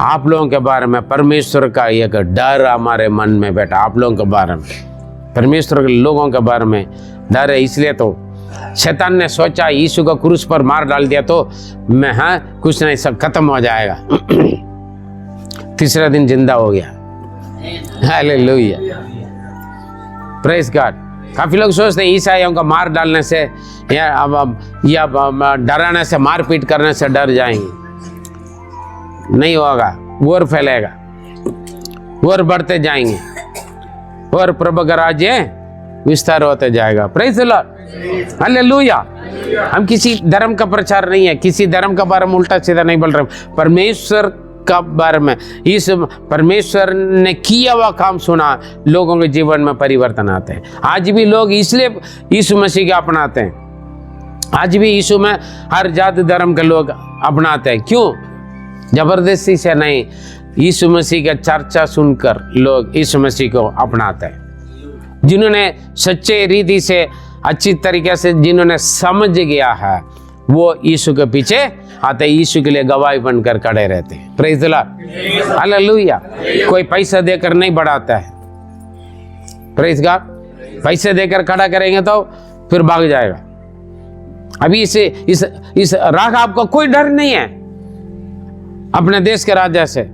आप लोगों के बारे में, परमेश्वर का एक डर हमारे मन में बैठा, आप लोगों के बारे में, परमेश्वर के लोगों के बारे में डर है। इसलिए तो शैतान ने सोचा यीशु को क्रूस पर मार डाल दिया तो मैं कुछ नहीं, सब खत्म हो जाएगा। तीसरा दिन जिंदा हो गया। Hallelujah, praise God. काफी लोग सोचते हैं ईसाइयों को मार डालने से या डराने से, मारपीट करने से डर जाएंगे। नहीं होगा, और फैलेगा, और बढ़ते जाएंगे, और प्रभु का राज्य विस्तार होता जाएगा। Praise the Lord, hallelujah. हम किसी धर्म का प्रचार नहीं है, किसी धर्म का बारे में उल्टा सीधा नहीं बोल रहे, परमेश्वर का बारे में। इस परमेश्वर ने किया हुआ काम सुना, लोगों के जीवन में परिवर्तन आते हैं। आज भी लोग इसलिए यीशु मसीह को अपनाते हैं, आज भी यीशु में हर जाति धर्म के लोग अपनाते हैं। क्यों? जबरदस्ती से नहीं, यीशु मसीह का चर्चा सुनकर लोग यीशु मसीह को अपनाते हैं। जिन्होंने सच्चे रीति से, अच्छी तरीके से जिन्होंने समझ गया है, वो यीशु के पीछे आते, यीशु के लिए गवाही बनकर खड़े रहते हैं। Praise the Lord, hallelujah. कोई पैसा देकर नहीं बढ़ाता है, प्रेज गॉड। पैसे देकर खड़ा करेंगे तो फिर भाग जाएगा। अभी इस राघव को कोई डर नहीं है अपने देश के राजा से,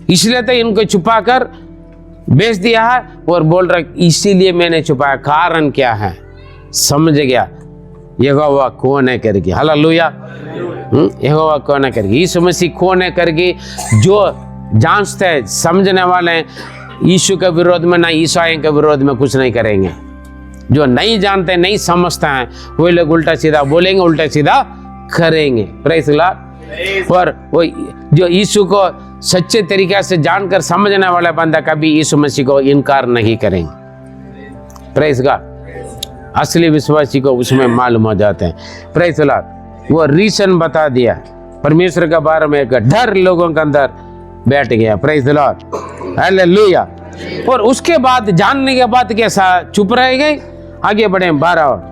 इसलिए तो इनको छुपाकर बेच दिया है और बोल रहा इसीलिए मैंने छुपाया। कारण क्या है? समझ गया यहोवा कौन है करके। हालेलुया, यहोवा कौन है करके। यीशु मसीह कौन है करके जो जानते हैं, समझने वाले हैं, यीशु के विरोध में ना ईसाइयों के विरोध में कुछ नहीं करेंगे। जो नहीं जानते, नहीं समझते हैं, वो लोग उल्टा सीधा बोलेंगे, उल्टा सीधा करेंगे। Praise the Lord. और वो जो यीशु को सच्चे तरीके से जानकर समझने वाला बंदा कभी यीशु मसीह को इनकार नहीं करेंगे। Praise God. असली विश्वासी को उसमें मालूम हो जाते हैं। Praise the Lord. वो रीजन बता दिया, परमेश्वर के बारे में एक डर लोगों के अंदर बैठ गया। Praise the Lord, hallelujah. और उसके बाद जानने के बाद कैसा चुप रह गए? आगे बढ़े 12 और।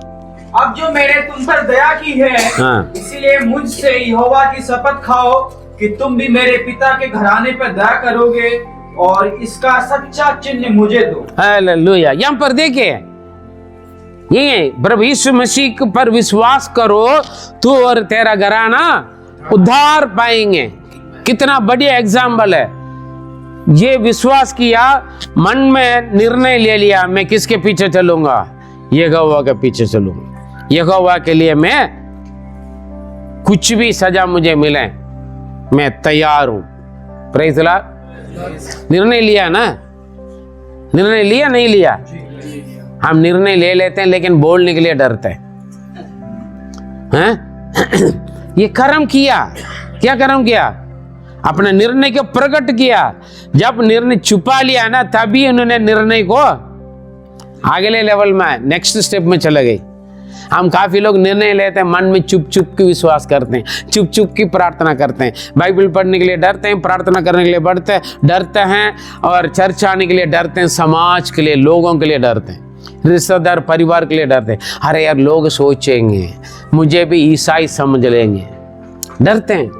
अब जो मैंने तुम पर दया की है, इसीलिए मुझसे यहोवा की शपथ खाओ कि तुम भी मेरे पिता के घराने पर दया करोगे और इसका सच्चा चिन्ह मुझे दो। हालेलुया। यहाँ पर देखिए, ये प्रभु यीशु मसीह पर विश्वास करो तू और तेरा घराना उद्धार पाएंगे। कितना बढ़िया एग्जाम्पल है। ये विश्वास किया, मन में निर्णय ले लिया, मैं किसके पीछे चलूंगा? यहोवा के पीछे चलूंगा। यहोवा के लिए मैं कुछ भी सजा मुझे मिले, मैं तैयार हूं। Praise the Lord. निर्णय लिया ना? निर्णय लिया नहीं लिया? हम निर्णय ले लेते हैं लेकिन बोलने के लिए डरते हैं। ये कर्म किया, क्या कर्म किया? अपने निर्णय को प्रकट किया। जब निर्णय छुपा लिया ना, तभी उन्होंने निर्णय को अगले लेवल में, नेक्स्ट स्टेप में चले गए। हम काफी लोग निर्णय लेते हैं, मन में चुप चुप की विश्वास करते हैं, चुप चुप की प्रार्थना करते हैं, बाइबल पढ़ने के लिए डरते हैं, प्रार्थना करने के लिए डरते हैं, और चर्च आने के लिए डरते हैं, समाज के लिए, लोगों के लिए डरते हैं, रिश्तेदार परिवार के लिए डरते हैं। अरे यार, लोग सोचेंगे मुझे भी ईसाई समझ लेंगे, डरते हैं।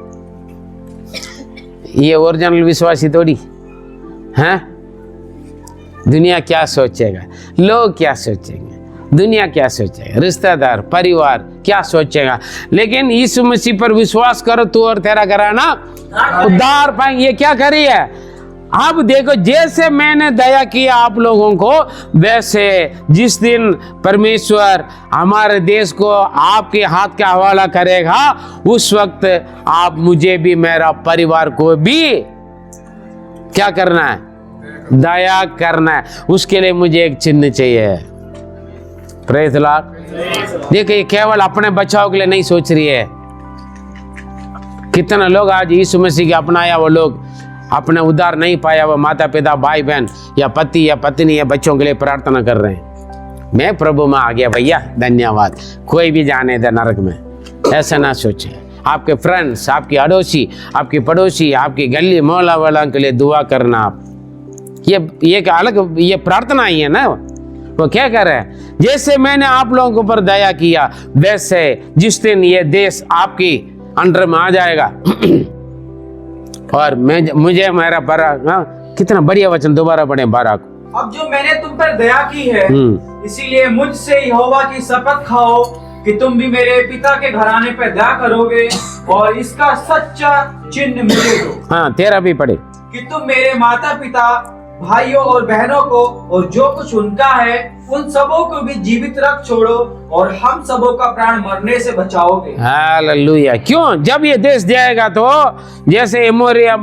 ये ओरिजिनल विश्वासी थोड़ी है। दुनिया क्या सोचेगा, लोग क्या सोचेंगे, दुनिया क्या सोचेगा, रिश्तेदार परिवार क्या सोचेगा। लेकिन यीशु मसीह पर विश्वास करो तू और तेरा घराना उद्धार पाएंगे। ये क्या करी है? अब देखो, जैसे मैंने दया किया आप लोगों को, वैसे जिस दिन परमेश्वर हमारे देश को आपके हाथ का हवाला करेगा, उस वक्त आप मुझे भी, मेरा परिवार को भी क्या करना है? दया करना है। उसके लिए मुझे एक चिन्ह चाहिए। Praise the Lord. देखिए, केवल अपने बचाव के लिए नहीं सोच रही है। कितना लोग आज यीशु मसीह के अपनाया वो लोग अपने उद्धार नहीं पाया, वो माता पिता, भाई बहन या पति या पत्नी या बच्चों के लिए प्रार्थना कर रहे हैं, मैं प्रभु में आ गया भैया, धन्यवाद, कोई भी जाने दे नरक में। ऐसा ना सोचे। आपके फ्रेंड्स, आपकी अड़ोसी, आपकी पड़ोसी, आपकी गली मोहल्ला वाला के लिए दुआ करना। आप ये अलग ये प्रार्थना ही है ना। वो क्या कर रहे हैं? जैसे मैंने आप लोगों के ऊपर दया किया, वैसे जिस दिन ये देश आपकी अंडर में आ जाएगा और मुझे मेरा बड़ा, कितना बढ़िया वचन, दोबारा पढ़े 12 को। अब जो मैंने तुम पर दया की है, इसीलिए मुझसे यहोवा की शपथ खाओ कि तुम भी मेरे पिता के घराने पर दया करोगे और इसका सच्चा चिन्ह मुझे दो। हाँ, 13 भी पढ़े। कि तुम मेरे माता पिता भाइयों और बहनों को और जो कुछ उनका है उन सबों को भी जीवित रख छोड़ो और हम सबों का प्राण मरने से बचाओगे। हालेलुया। क्यों? जब ये देश जाएगा तो जैसे एमोरिया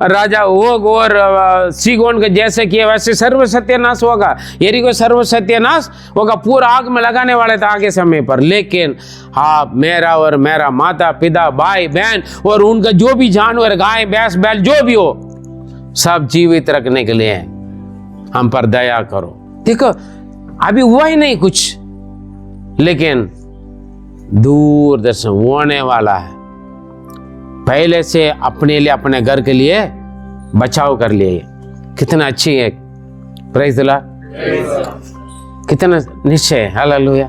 राजा ओग और सीगोन के जैसे किए वैसे सर्व सत्यानाश होगा। यरीको सर्व सत्यानाश होगा, पूरा आग में लगाने वाले थे आगे समय पर। लेकिन आप, मेरा और मेरा माता पिता भाई बहन और उनका जो भी जानवर गाय भैंस बैल जो भी हो सब जीवित रखने के लिए हम पर दया करो। देखो अभी हुआ ही नहीं कुछ, लेकिन दूरदर्शन होने वाला है। पहले से अपने लिए अपने घर के लिए बचाव कर लिए। कितना अच्छी है, प्रेज़ द लॉर्ड। कितना निश्चय है, हालेलुया।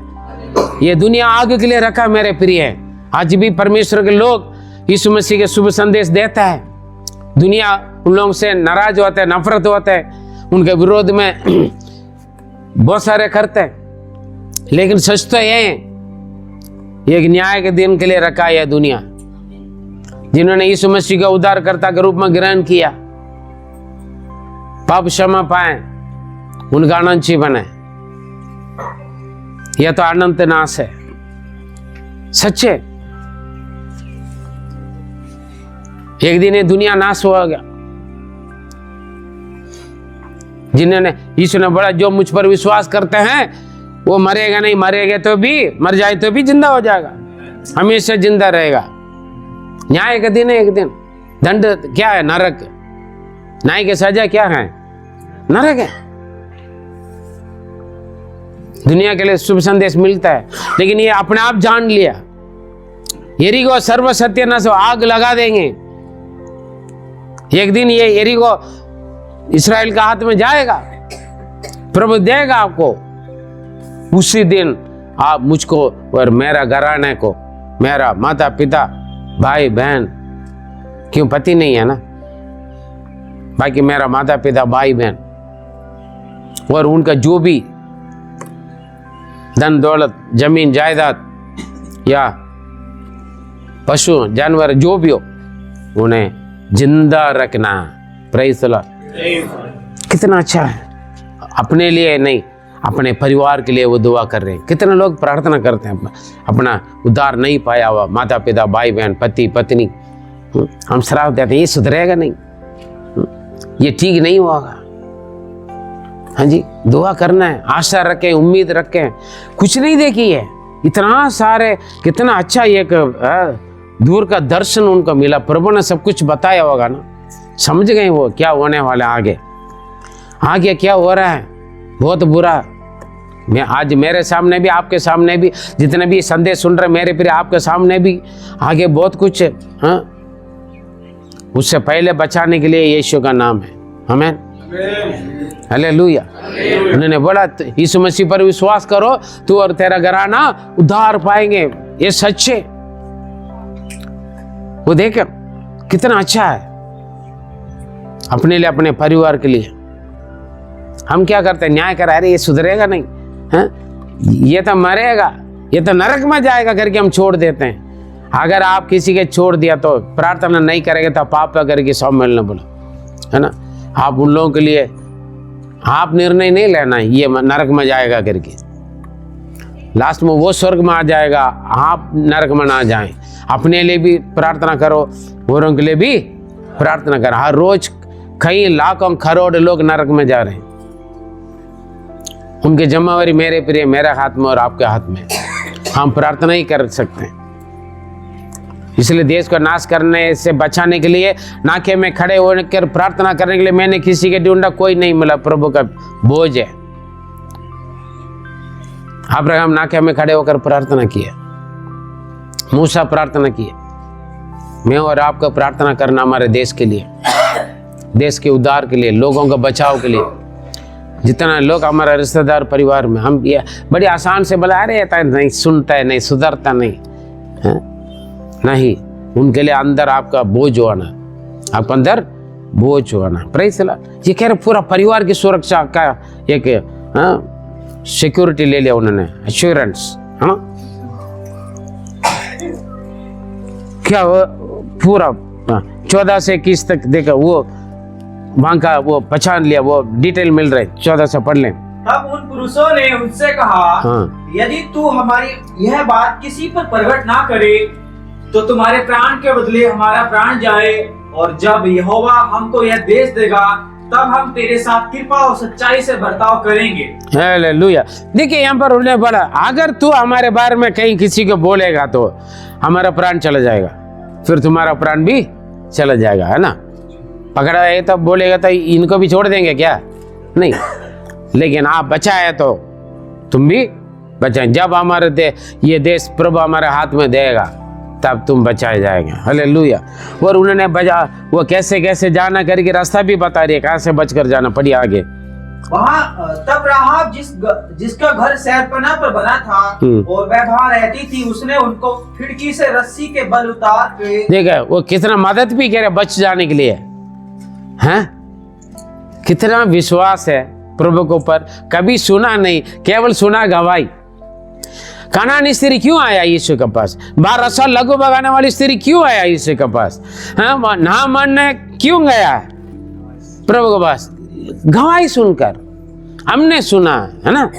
ये दुनिया आग के लिए रखा मेरे प्रिय। आज भी परमेश्वर के लोग यीशु मसीह के शुभ संदेश देता है। दुनिया उन लोगों से नाराज होते हैं, नफरत होते हैं, उनके विरोध में बहुत सारे करते हैं। लेकिन सच तो ये एक न्याय के दिन के लिए रखा है दुनिया। जिन्होंने यीशु मसीह का उद्धारकर्ता के रूप में ग्रहण किया, पाप क्षमा पाए, उनका आनंद बने। यह तो अनंत नाश है, सच्चे। एक दिन ये दुनिया नाश हो गया। जिन्होंने यीशु ने बोला जो मुझ पर विश्वास करते हैं वो मरेगा नहीं, मरेगा तो भी, मर जाए तो भी जिंदा हो जाएगा, हमेशा जिंदा रहेगा। न्याय का दिन है एक दिन। दंड क्या है? नरक। न्याय की सजा क्या है? नरक है। दुनिया के लिए शुभ संदेश मिलता है, लेकिन ये अपने आप जान लिया यरीको सर्व सत्यानाश आग लगा देंगे। एक दिन ये यरीको इस्राएल का हाथ में जाएगा, प्रभु देगा आपको। उसी दिन आप मुझको और मेरा घराने को, मेरा माता पिता भाई बहन, क्यों पति नहीं है ना, बाकी मेरा माता पिता भाई बहन और उनका जो भी धन दौलत जमीन जायदाद या पशु जानवर जो भी हो उन्हें जिंदा रखना। Praise the Lord. कितना अच्छा है। अपने लिए नहीं, अपने परिवार के लिए वो दुआ कर रहे हैं। कितने लोग प्रार्थना करते हैं अपना उद्धार नहीं पाया हुआ माता पिता भाई बहन पति पत्नी, हम श्राप देते हैं ये सुधरेगा नहीं, ये ठीक नहीं होगा। हाँ जी, दुआ करना है, आशा रखें, उम्मीद रखें। कुछ नहीं देखी है, इतना सारे, कितना अच्छा एक दूर का दर्शन उनको मिला। प्रभु ने सब कुछ बताया होगा ना, समझ गए वो क्या होने वाला आगे। आगे क्या हो रहा है बहुत बुरा। मैं आज मेरे सामने भी, आपके सामने भी, जितने भी संदेश सुन रहे मेरे प्रिय, आपके सामने भी आगे बहुत कुछ है। हाँ, उससे पहले बचाने के लिए यीशु का नाम है। आमीन, हालेलुया। उन्होंने बोला यीशु मसीह पर विश्वास करो तू और तेरा घराना उद्धार पाएंगे। ये सच्चे, वो देख कितना अच्छा है। अपने लिए, अपने परिवार के लिए हम क्या करते हैं? न्याय करा, अरे ये सुधरेगा नहीं, है? ये तो मरेगा, ये तो नरक में जाएगा करके हम छोड़ देते हैं। अगर आप किसी के छोड़ दिया तो प्रार्थना नहीं करेंगे तो पाप करके सब मिलने बोला, है ना। आप उन लोगों के लिए आप निर्णय नहीं लेना ये नरक में जाएगा करके। लास्ट में वो स्वर्ग में आ जाएगा, आप नरक में ना जाएं। अपने लिए भी प्रार्थना करो, औरों के लिए भी प्रार्थना करो। हर रोज कई लाखों करोड़ लोग नरक में जा रहे हैं। उनकी जिम्मेवारी मेरे प्रिय मेरे हाथ में और आपके हाथ में। हम प्रार्थना ही कर सकते हैं। इसलिए देश को नाश करने से बचाने के लिए नाके में खड़े होकर प्रार्थना करने के लिए मैंने किसी के ढूंढा, कोई नहीं मिला। प्रभु का बोझ है। अब्राहम नाके में खड़े होकर प्रार्थना किया, मूसा प्रार्थना किए। मैं और आपको प्रार्थना करना हमारे देश के लिए, देश के उद्धार के लिए, लोगों का बचाव के लिए। जितना लोग हमारा रिश्तेदार परिवार में, हम ये बड़ी आसान से बोला अरे नहीं सुनता है, नहीं सुधरता, नहीं है? नहीं, उनके लिए अंदर आपका बोझ होना, आपका अंदर बोझ होना। Praise the Lord. ये कह रहे पूरा परिवार की सुरक्षा का एक सिक्योरिटी ले लिया उन्होंने, एश्योरेंस, है ना। क्या वो पूरा 14 से 21 तक देखा, वो वहां का वो पहचान लिया, वो डिटेल मिल रहे, 14 से पढ़ लें। तब उन पुरुषों ने उनसे कहा, हाँ। यदि तू हमारी यह बात किसी पर प्रकट ना करे तो तुम्हारे प्राण के बदले हमारा प्राण जाए, और जब यहोवा हमको यह देश देगा तब हम तेरे साथ कृपा और सच्चाई से बर्ताव करेंगे। हालेलुया। देखिए यहाँ पर उन्हें बोला, अगर तू हमारे बारे में कहीं किसी को बोलेगा तो हमारा प्राण चला जाएगा, फिर तुम्हारा प्राण भी चला जाएगा, है ना। पकड़ा है तब बोलेगा तो इनको भी छोड़ देंगे क्या? नहीं, लेकिन आप बचाए तो तुम भी बचाए। जब हमारे ये देश प्रभु हमारे हाथ में देगा तब तुम बचाए जाएंगे। हालेलुया। और उन्होंने बजा वो कैसे कैसे जाना करके रास्ता भी बता रही है, कहाँ से बचकर जाना। पढ़िए आगे। वहाँ तब राहाब जिसका घर शहरपनाह पर बना था और वह वहाँ रहती थी, उसने उनको खिड़की से रस्सी के बल उतार के, देखा वो कितना मदद भी करे बच जाने के लिए, हैं? कितना विश्वास है प्रभु के ऊपर। कभी सुना नहीं, केवल सुना गवाही। कनानी स्त्री क्यों आया यीशु के पास? 12 साल लघु बगाने वाली स्त्री क्यों आया यीशु के पास? हाँ, ना मानने क्यों गया प्रभु के पास? गवाही सुनकर हमने सुना, है ना,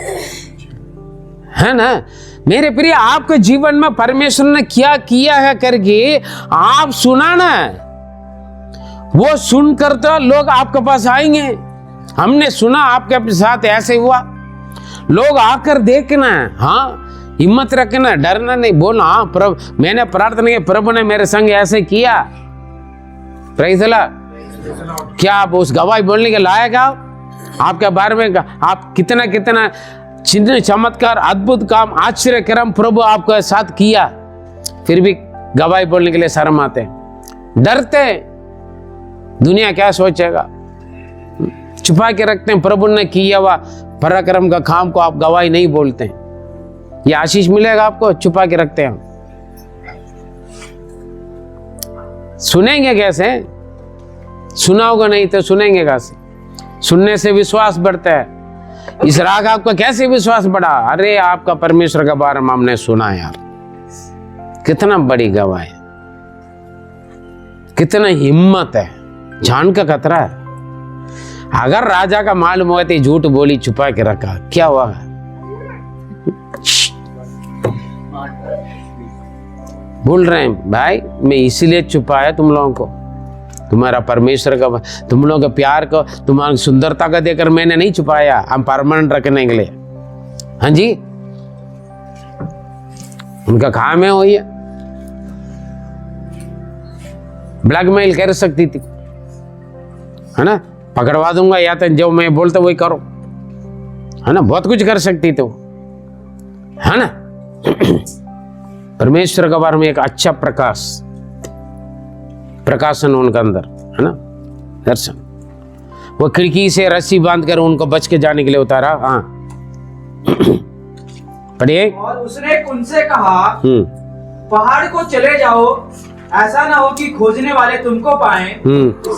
है ना। मेरे प्रिय, आपके जीवन में परमेश्वर ने क्या किया है करके आप सुना ना, वो सुनकर तो लोग आपके पास आएंगे। हमने सुना आपके साथ ऐसे हुआ, लोग आकर देखना, हाँ, हिम्मत रखना, डरना नहीं, बोलना हाँ प्रभु मैंने प्रार्थना की, प्रभु ने मेरे संग ऐसे किया। Praise the Lord. क्या आप उस गवाही बोलने के लायक आओ? आपके बारे में आप कितना कितना चिन्ह चमत्कार अद्भुत काम आश्चर्य कर्म प्रभु आपके साथ किया, फिर भी गवाही बोलने के लिए शर्म आते, डरते। दुनिया क्या सोचेगा, छुपा के रखते हैं। प्रभु ने किया हुआ पराक्रम का काम को आप गवाही नहीं बोलते हैं, ये आशीष मिलेगा आपको? छुपा के रखते हैं। सुनेंगे कैसे? सुना होगा नहीं तो सुनेंगे कैसे? सुनने से विश्वास बढ़ता है। इस राग आपका कैसे विश्वास बढ़ा? अरे आपका परमेश्वर के बारे में हमने सुना यार, कितना बड़ी गवाही, कितना हिम्मत है, जान का खतरा है। अगर राजा का मालूम हुआ तो झूठ बोली, छुपा के रखा, क्या हुआ? बोल रहे हैं भाई, मैं इसीलिए छुपाया तुम लोगों को, तुम्हारा परमेश्वर का, तुम लोगों के प्यार को, तुम्हारी सुंदरता का देकर मैंने नहीं छुपाया, हम परमानेंट रखने के लिए। हाँ जी, उनका काम है वही है। ब्लैकमेल कर सकती थी, है ना, पकड़वा दूंगा या तो जो मैं बोलता वही करो, है ना, बहुत कुछ कर सकती थी, है ना। परमेश्वर के बारे में एक अच्छा प्रकाशन उनके अंदर, है ना, दर्शन। वो खिड़की से रस्सी बांधकर उनको बच के जाने के लिए उतारा। हाँ पढ़िए। और उसने उनसे कहा, पहाड़ को चले जाओ, ऐसा ना हो कि खोजने वाले तुमको पाएं।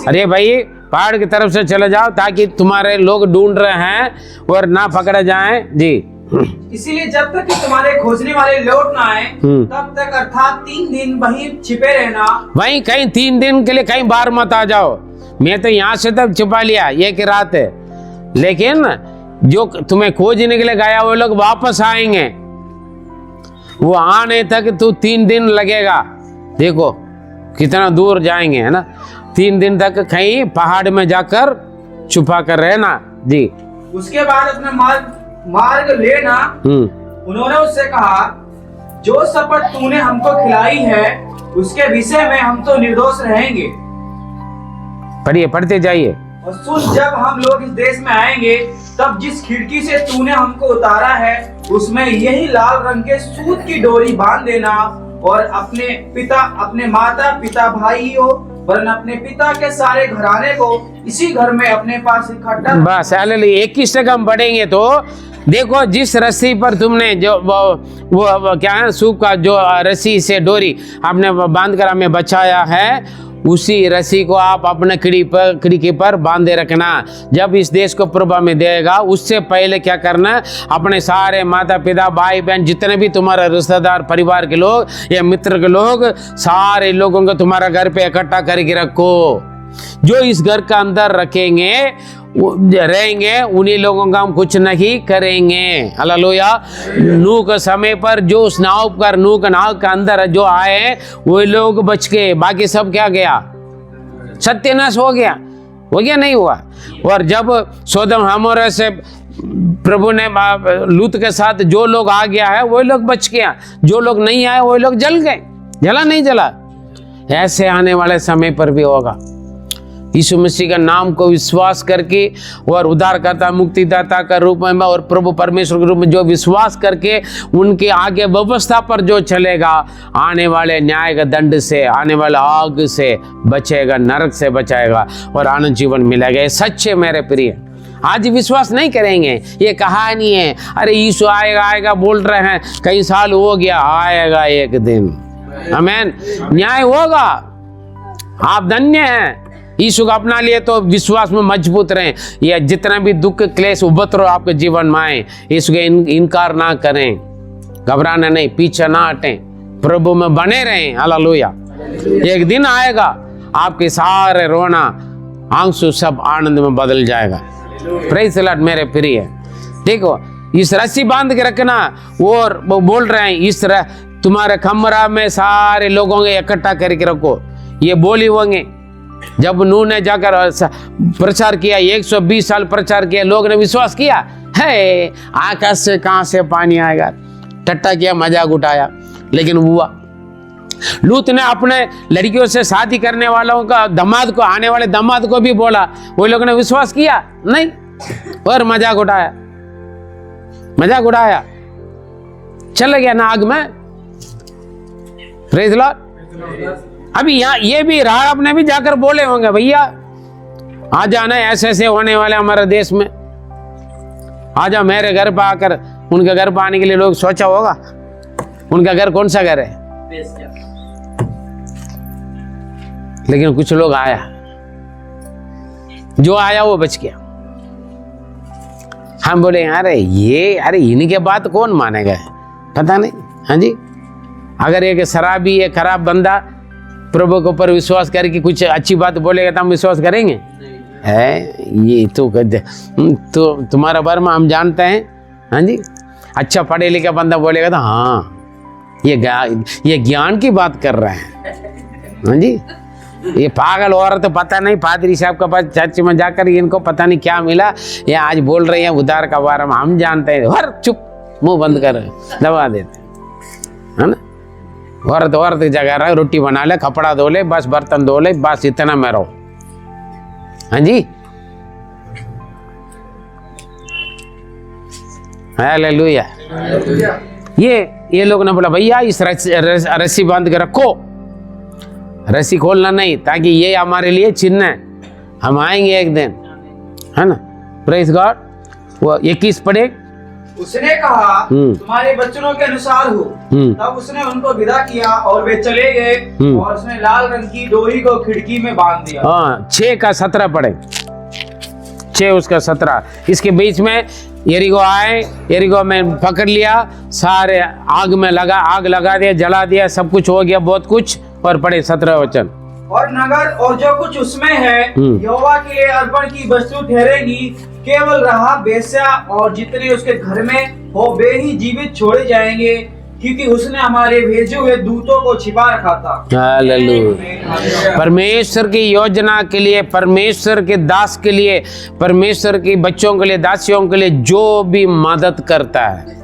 अरे भाई, पहाड़ की तरफ से चले जाओ ताकि तुम्हारे लोग ढूंढ रहे हैं और ना पकड़े जाएं जी। इसीलिए जब तक कि तुम्हारे खोजने वाले लौट ना आए तब तक, अर्थात 3 दिन वहीं छिपे रहना। वहीं कहीं 3 दिन के लिए कहीं बाहर मत आ जाओ। मैं तो यहाँ से तब छुपा लिया, ये की रात है, लेकिन जो तुम्हें खोजने के लिए गया वो लोग वापस आएंगे, वो आने तक तो 3 दिन लगेगा। देखो कितना दूर जाएंगे, है ना। 3 दिन तक कहीं पहाड़ में जाकर छुपा कर रहना जी। उसके बाद अपना मार्ग लेना। उन्होंने उससे कहा, जो शपथ तूने हमको खिलाई है उसके विषय में हम तो निर्दोष रहेंगे। पढ़िए, पढ़ते जाइए। और सुन, जब हम लोग इस देश में आएंगे तब जिस खिड़की से तूने हमको उतारा है उसमें यही लाल रंग के सूत की डोरी बांध देना, और अपने माता पिता भाइयों वरन अपने पिता के सारे घराने को इसी घर में अपने पास इकट्ठा। बस हालेलुया। 21 तक हम बढ़ेंगे तो देखो, जिस रस्सी पर तुमने जो वो क्या है, सूप का जो रस्सी से डोरी आपने बांधकर हमें बचाया है, उसी रस्सी को आप अपने खिड़की पर बांधे रखना। जब इस देश को प्रभु में देगा उससे पहले क्या करना, अपने सारे माता पिता भाई बहन जितने भी तुम्हारे रिश्तेदार परिवार के लोग या मित्र के लोग, सारे लोगों को तुम्हारा घर पे इकट्ठा करके रखो। जो इस घर का अंदर रखेंगे रहेंगे, उन्हीं लोगों का हम कुछ नहीं करेंगे। हालेलुया। नूह के समय पर जो उस नाव पर, नूह के नाव के अंदर जो आए वो लोग बच गए, बाकी सब क्या गया? सत्यानाश हो गया नहीं हुआ। और जब सोदम हमोरा से प्रभु ने लूत के साथ जो लोग आ गया है वो लोग बच गया, जो लोग नहीं आए वो लोग जल गए। जला नहीं जला? ऐसे आने वाले समय पर भी होगा। यीशु मसीह का नाम को विश्वास करके और उद्धारकर्ता मुक्तिदाता का रूप में और प्रभु परमेश्वर के रूप में जो विश्वास करके उनके आगे व्यवस्था पर जो चलेगा, आने वाले न्याय का दंड से, आने वाले आग से बचेगा, नरक से बचाएगा और आनंद जीवन मिलेगा। ये सच है मेरे प्रिय। आज विश्वास नहीं करेंगे, ये कहानी है। अरे यीशु आएगा बोल रहे हैं, कई साल हो गया, आएगा एक दिन। आमीन। न्याय होगा। आप धन्य हैं। यीशु का अपना लिए तो विश्वास में मजबूत रहें। ये जितना भी दुख क्लेश उपद्रव आपके जीवन में आए, यीशु के इनकार ना करें, घबराना नहीं, पीछे ना हटें, प्रभु में बने रहें। हालेलुया। एक दिन आएगा आपके सारे रोना आंसू सब आनंद में बदल जाएगा। प्रेज़ द लॉर्ड मेरे प्रिय। देखो, इस रस्सी बांध के रखना, और वो बोल रहे हैं इस तुम्हारे कमरा में सारे लोगों को इकट्ठा करके रखो। ये बोली होंगे जब नूह ने जाकर प्रचार किया, 120 साल प्रचार किया, लोग ने विश्वास किया। है आकाश से कहां से पानी आएगा, टट्टा किया, मजाक उठाया, लेकिन हुआ। लूत ने अपने लड़कियों से शादी करने वालों का दामाद को, आने वाले दामाद को भी बोला, वो लोगों ने विश्वास किया नहीं और मजाक उठाया, चल गया ना आग में। Praise the Lord. अभी यहाँ ये भी राहब ने भी जाकर बोले होंगे, भैया आ जाना, ऐसे होने वाले हमारे देश में, आ जाओ मेरे घर पर आकर। उनके घर पर आने के लिए लोग सोचा होगा, उनका घर कौन सा घर है? लेकिन कुछ लोग आया, जो आया वो बच गया। हम बोले अरे इन्हीं के बात कौन मानेगा? पता नहीं। हाँ जी, अगर एक शराबी, एक खराब बंदा प्रभु के ऊपर विश्वास करके कुछ अच्छी बात बोलेगा तो हम विश्वास करेंगे? है ये तो तुम्हारा वर्म हम जानते हैं। हाँ जी, अच्छा पढ़े लिखा बंदा बोलेगा तो हाँ ये ज्ञान की बात कर रहे हैं। हाँ जी, ये पागल औरत पता नहीं पादरी साहब के पास चर्च में जाकर इनको पता नहीं क्या मिला, ये आज बोल रहे हैं उद्धार का बारे में, हम जानते हैं। हर चुप, मुंह बंद कर, दबा देते, है ना। औरत की जगह रहा, रोटी बना ले, कपड़ा धो ले, बस बर्तन धो ले, बस इतना में रहो। हाँ जी, हालेलुया। ये लोग ने बोला भैया इस रस्सी बांध के रखो, रस्सी खोलना नहीं, ताकि ये हमारे लिए चिन्ह है, हम आएंगे एक दिन, है ना। Praise God. वो 21 पढ़े। उसने कहा तुम्हारे वचनों के अनुसार हो। तब उसने उनको विदा किया और वे चले गए, और उसने लाल रंग की डोरी को खिड़की में बांध दिया। 6 का 17 पढ़े। 6 उसका 17। इसके बीच में यरीको आए, यरीको में पकड़ लिया, सारे आग लगा दिया, जला दिया, सब कुछ हो गया, बहुत कुछ। और पढ़े 17 वचन। और नगर और जो कुछ उसमें है यहोवा के लिए अर्पण की वस्तु ठहरेगी, केवल राहाब वेश्या और जितने उसके घर में हो वे ही जीवित छोड़े जाएंगे, क्योंकि उसने हमारे भेजे हुए दूतों को छिपा रखा था। हालेलुया। परमेश्वर की योजना के लिए, परमेश्वर के दास के लिए, परमेश्वर के बच्चों के लिए, दासियों के लिए जो भी मदद करता है,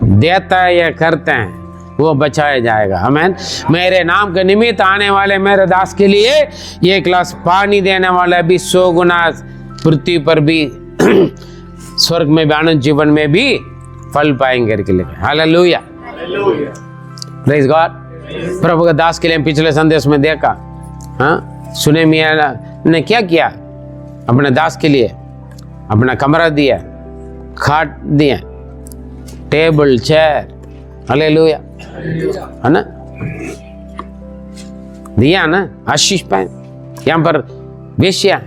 देता है या करते हैं, वो बचाया जाएगा। आमीन। मेरे नाम के निमित्त आने वाले मेरे दास के लिए ये गिलास पानी देने वाला भी 100 गुना पृथ्वी पर भी स्वर्ग में भी आनंद जीवन में भी फल पाएंगे के लिए। हालेलुया। Praise God. प्रभु के दास के लिए पिछले संदेश में देखा, हाँ, सुने मियां ने क्या किया, अपने दास के लिए अपना कमरा दिया, खाट दिया, टेबल चेयर, हालेलुया, है ना, दिया ना, आशीष पाए। यहाँ पर वेश्या,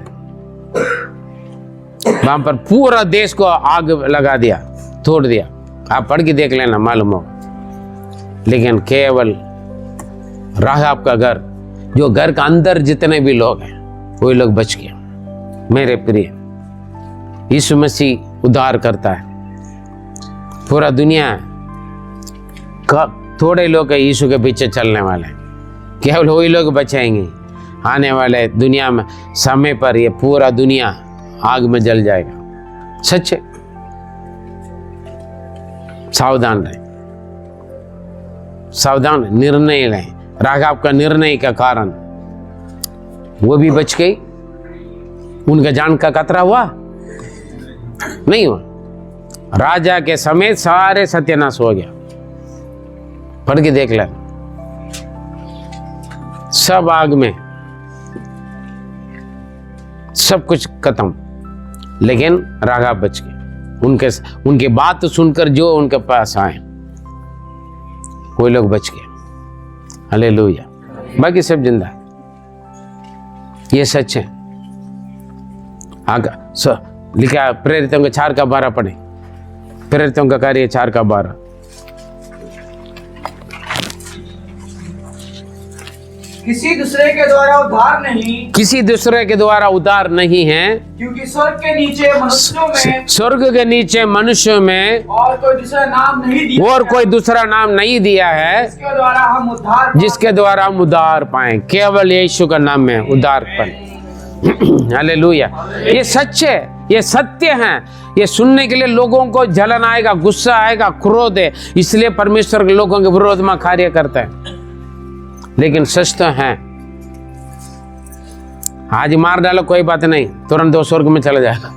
वहां पर पूरा देश को आग लगा दिया, तोड़ दिया। आप पढ़ के देख लेना, मालूम हो। लेकिन केवल राहाब का घर, जो घर का अंदर जितने भी लोग हैं, वही लोग बच गए। मेरे प्रिय, यीशु मसीह उद्धार करता है। पूरा दुनिया थोड़े लोग यीशु के पीछे चलने वाले हैं, केवल वही लोग बचाएंगे। आने वाले दुनिया में समय पर ये पूरा दुनिया आग में जल जाएगा। सच है, सावधान रहें, सावधान निर्णय लें। राघव का निर्णय का कारण वो भी बच गई, उनका जान का खतरा हुआ नहीं हुआ। राजा के समेत सारे सत्यानाश हो गया। पढ़ के देख लेना, सब आग में, सब कुछ खत्म, लेकिन राघव बच गए। उनके बात सुनकर जो उनके पास आए वो लोग बच गए। हालेलुया। बाकी सब जिंदा है, ये सच है। लिखा है प्रेरितों के 4:12 पढ़े। प्रेरितों का कार्य 4:12। किसी दूसरे के द्वारा उद्धार नहीं, किसी दूसरे के द्वारा उद्धार नहीं है, क्योंकि स्वर्ग के नीचे मनुष्यों में, स्वर्ग के नीचे मनुष्यों में और कोई दूसरा नाम नहीं दिया, और कोई दूसरा नाम नहीं दिया है जिसके द्वारा हम उद्धार, जिसके द्वारा हम उद्धार पाएं। केवल यीशु का नाम में उद्धार पाएं। हालेलुया। ये सच है, ये सत्य है। ये सुनने के लिए लोगों को जलन आएगा, गुस्सा आएगा, क्रोध है, इसलिए परमेश्वर के लोगों के विरोध में कार्य करते हैं। लेकिन सच तो है। आज मार डालो कोई बात नहीं, तुरंत वो स्वर्ग में चला जाएगा।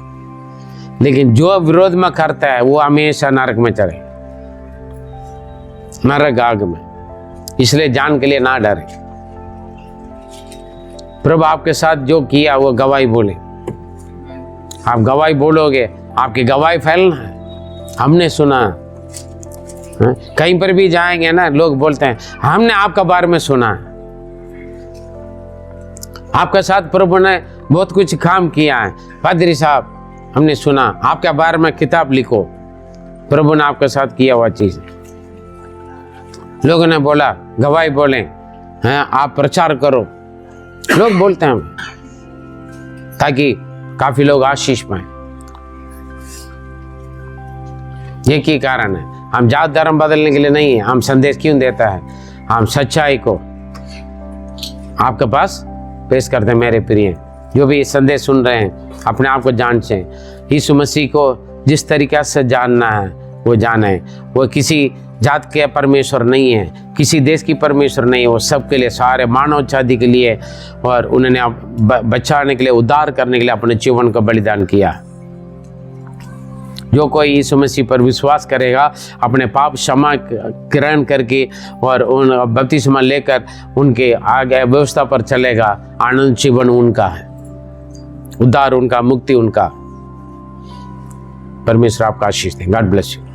लेकिन जो विरोध में करता है वो हमेशा नरक में चढ़े, नरक आग में। इसलिए जान के लिए ना डरे। प्रभु आपके साथ जो किया वो गवाही बोले। आप गवाही बोलोगे, आपकी गवाही फैलना है। हमने सुना, कहीं पर भी जाएंगे ना, लोग बोलते हैं हमने आपका बारे में सुना, आपके साथ प्रभु ने बहुत कुछ काम किया है। पादरी साहब हमने सुना, आपके बारे में किताब लिखो, प्रभु ने आपके साथ किया हुआ चीज। लोगों ने बोला, गवाही बोले हैं, आप प्रचार करो। लोग बोलते हैं ताकि काफी लोग आशीष पाए। ये की कारण है, हम जात धर्म बदलने के लिए नहीं है। हम संदेश क्यों देता है? हम सच्चाई को आपके पास पेश करते हैं। मेरे प्रिय, जो भी संदेश सुन रहे हैं, अपने आप को जांचें। यीशु मसीह को जिस तरीके से जानना है वो जाने। वो किसी जात के परमेश्वर नहीं है, किसी देश की परमेश्वर नहीं है। वो सबके लिए, सारे मानव जाति के लिए, और उन्होंने बचाने के लिए, उद्धार करने के लिए अपने जीवन का बलिदान किया। जो कोई यीशु मसीह पर विश्वास करेगा, अपने पाप क्षमा ग्रहण करके और उन बपतिस्मा लेकर उनके आगे व्यवस्था पर चलेगा, आनंद जीवन उनका है, उद्धार उनका, मुक्ति उनका। परमेश्वर आपका आशीष दें। God bless you.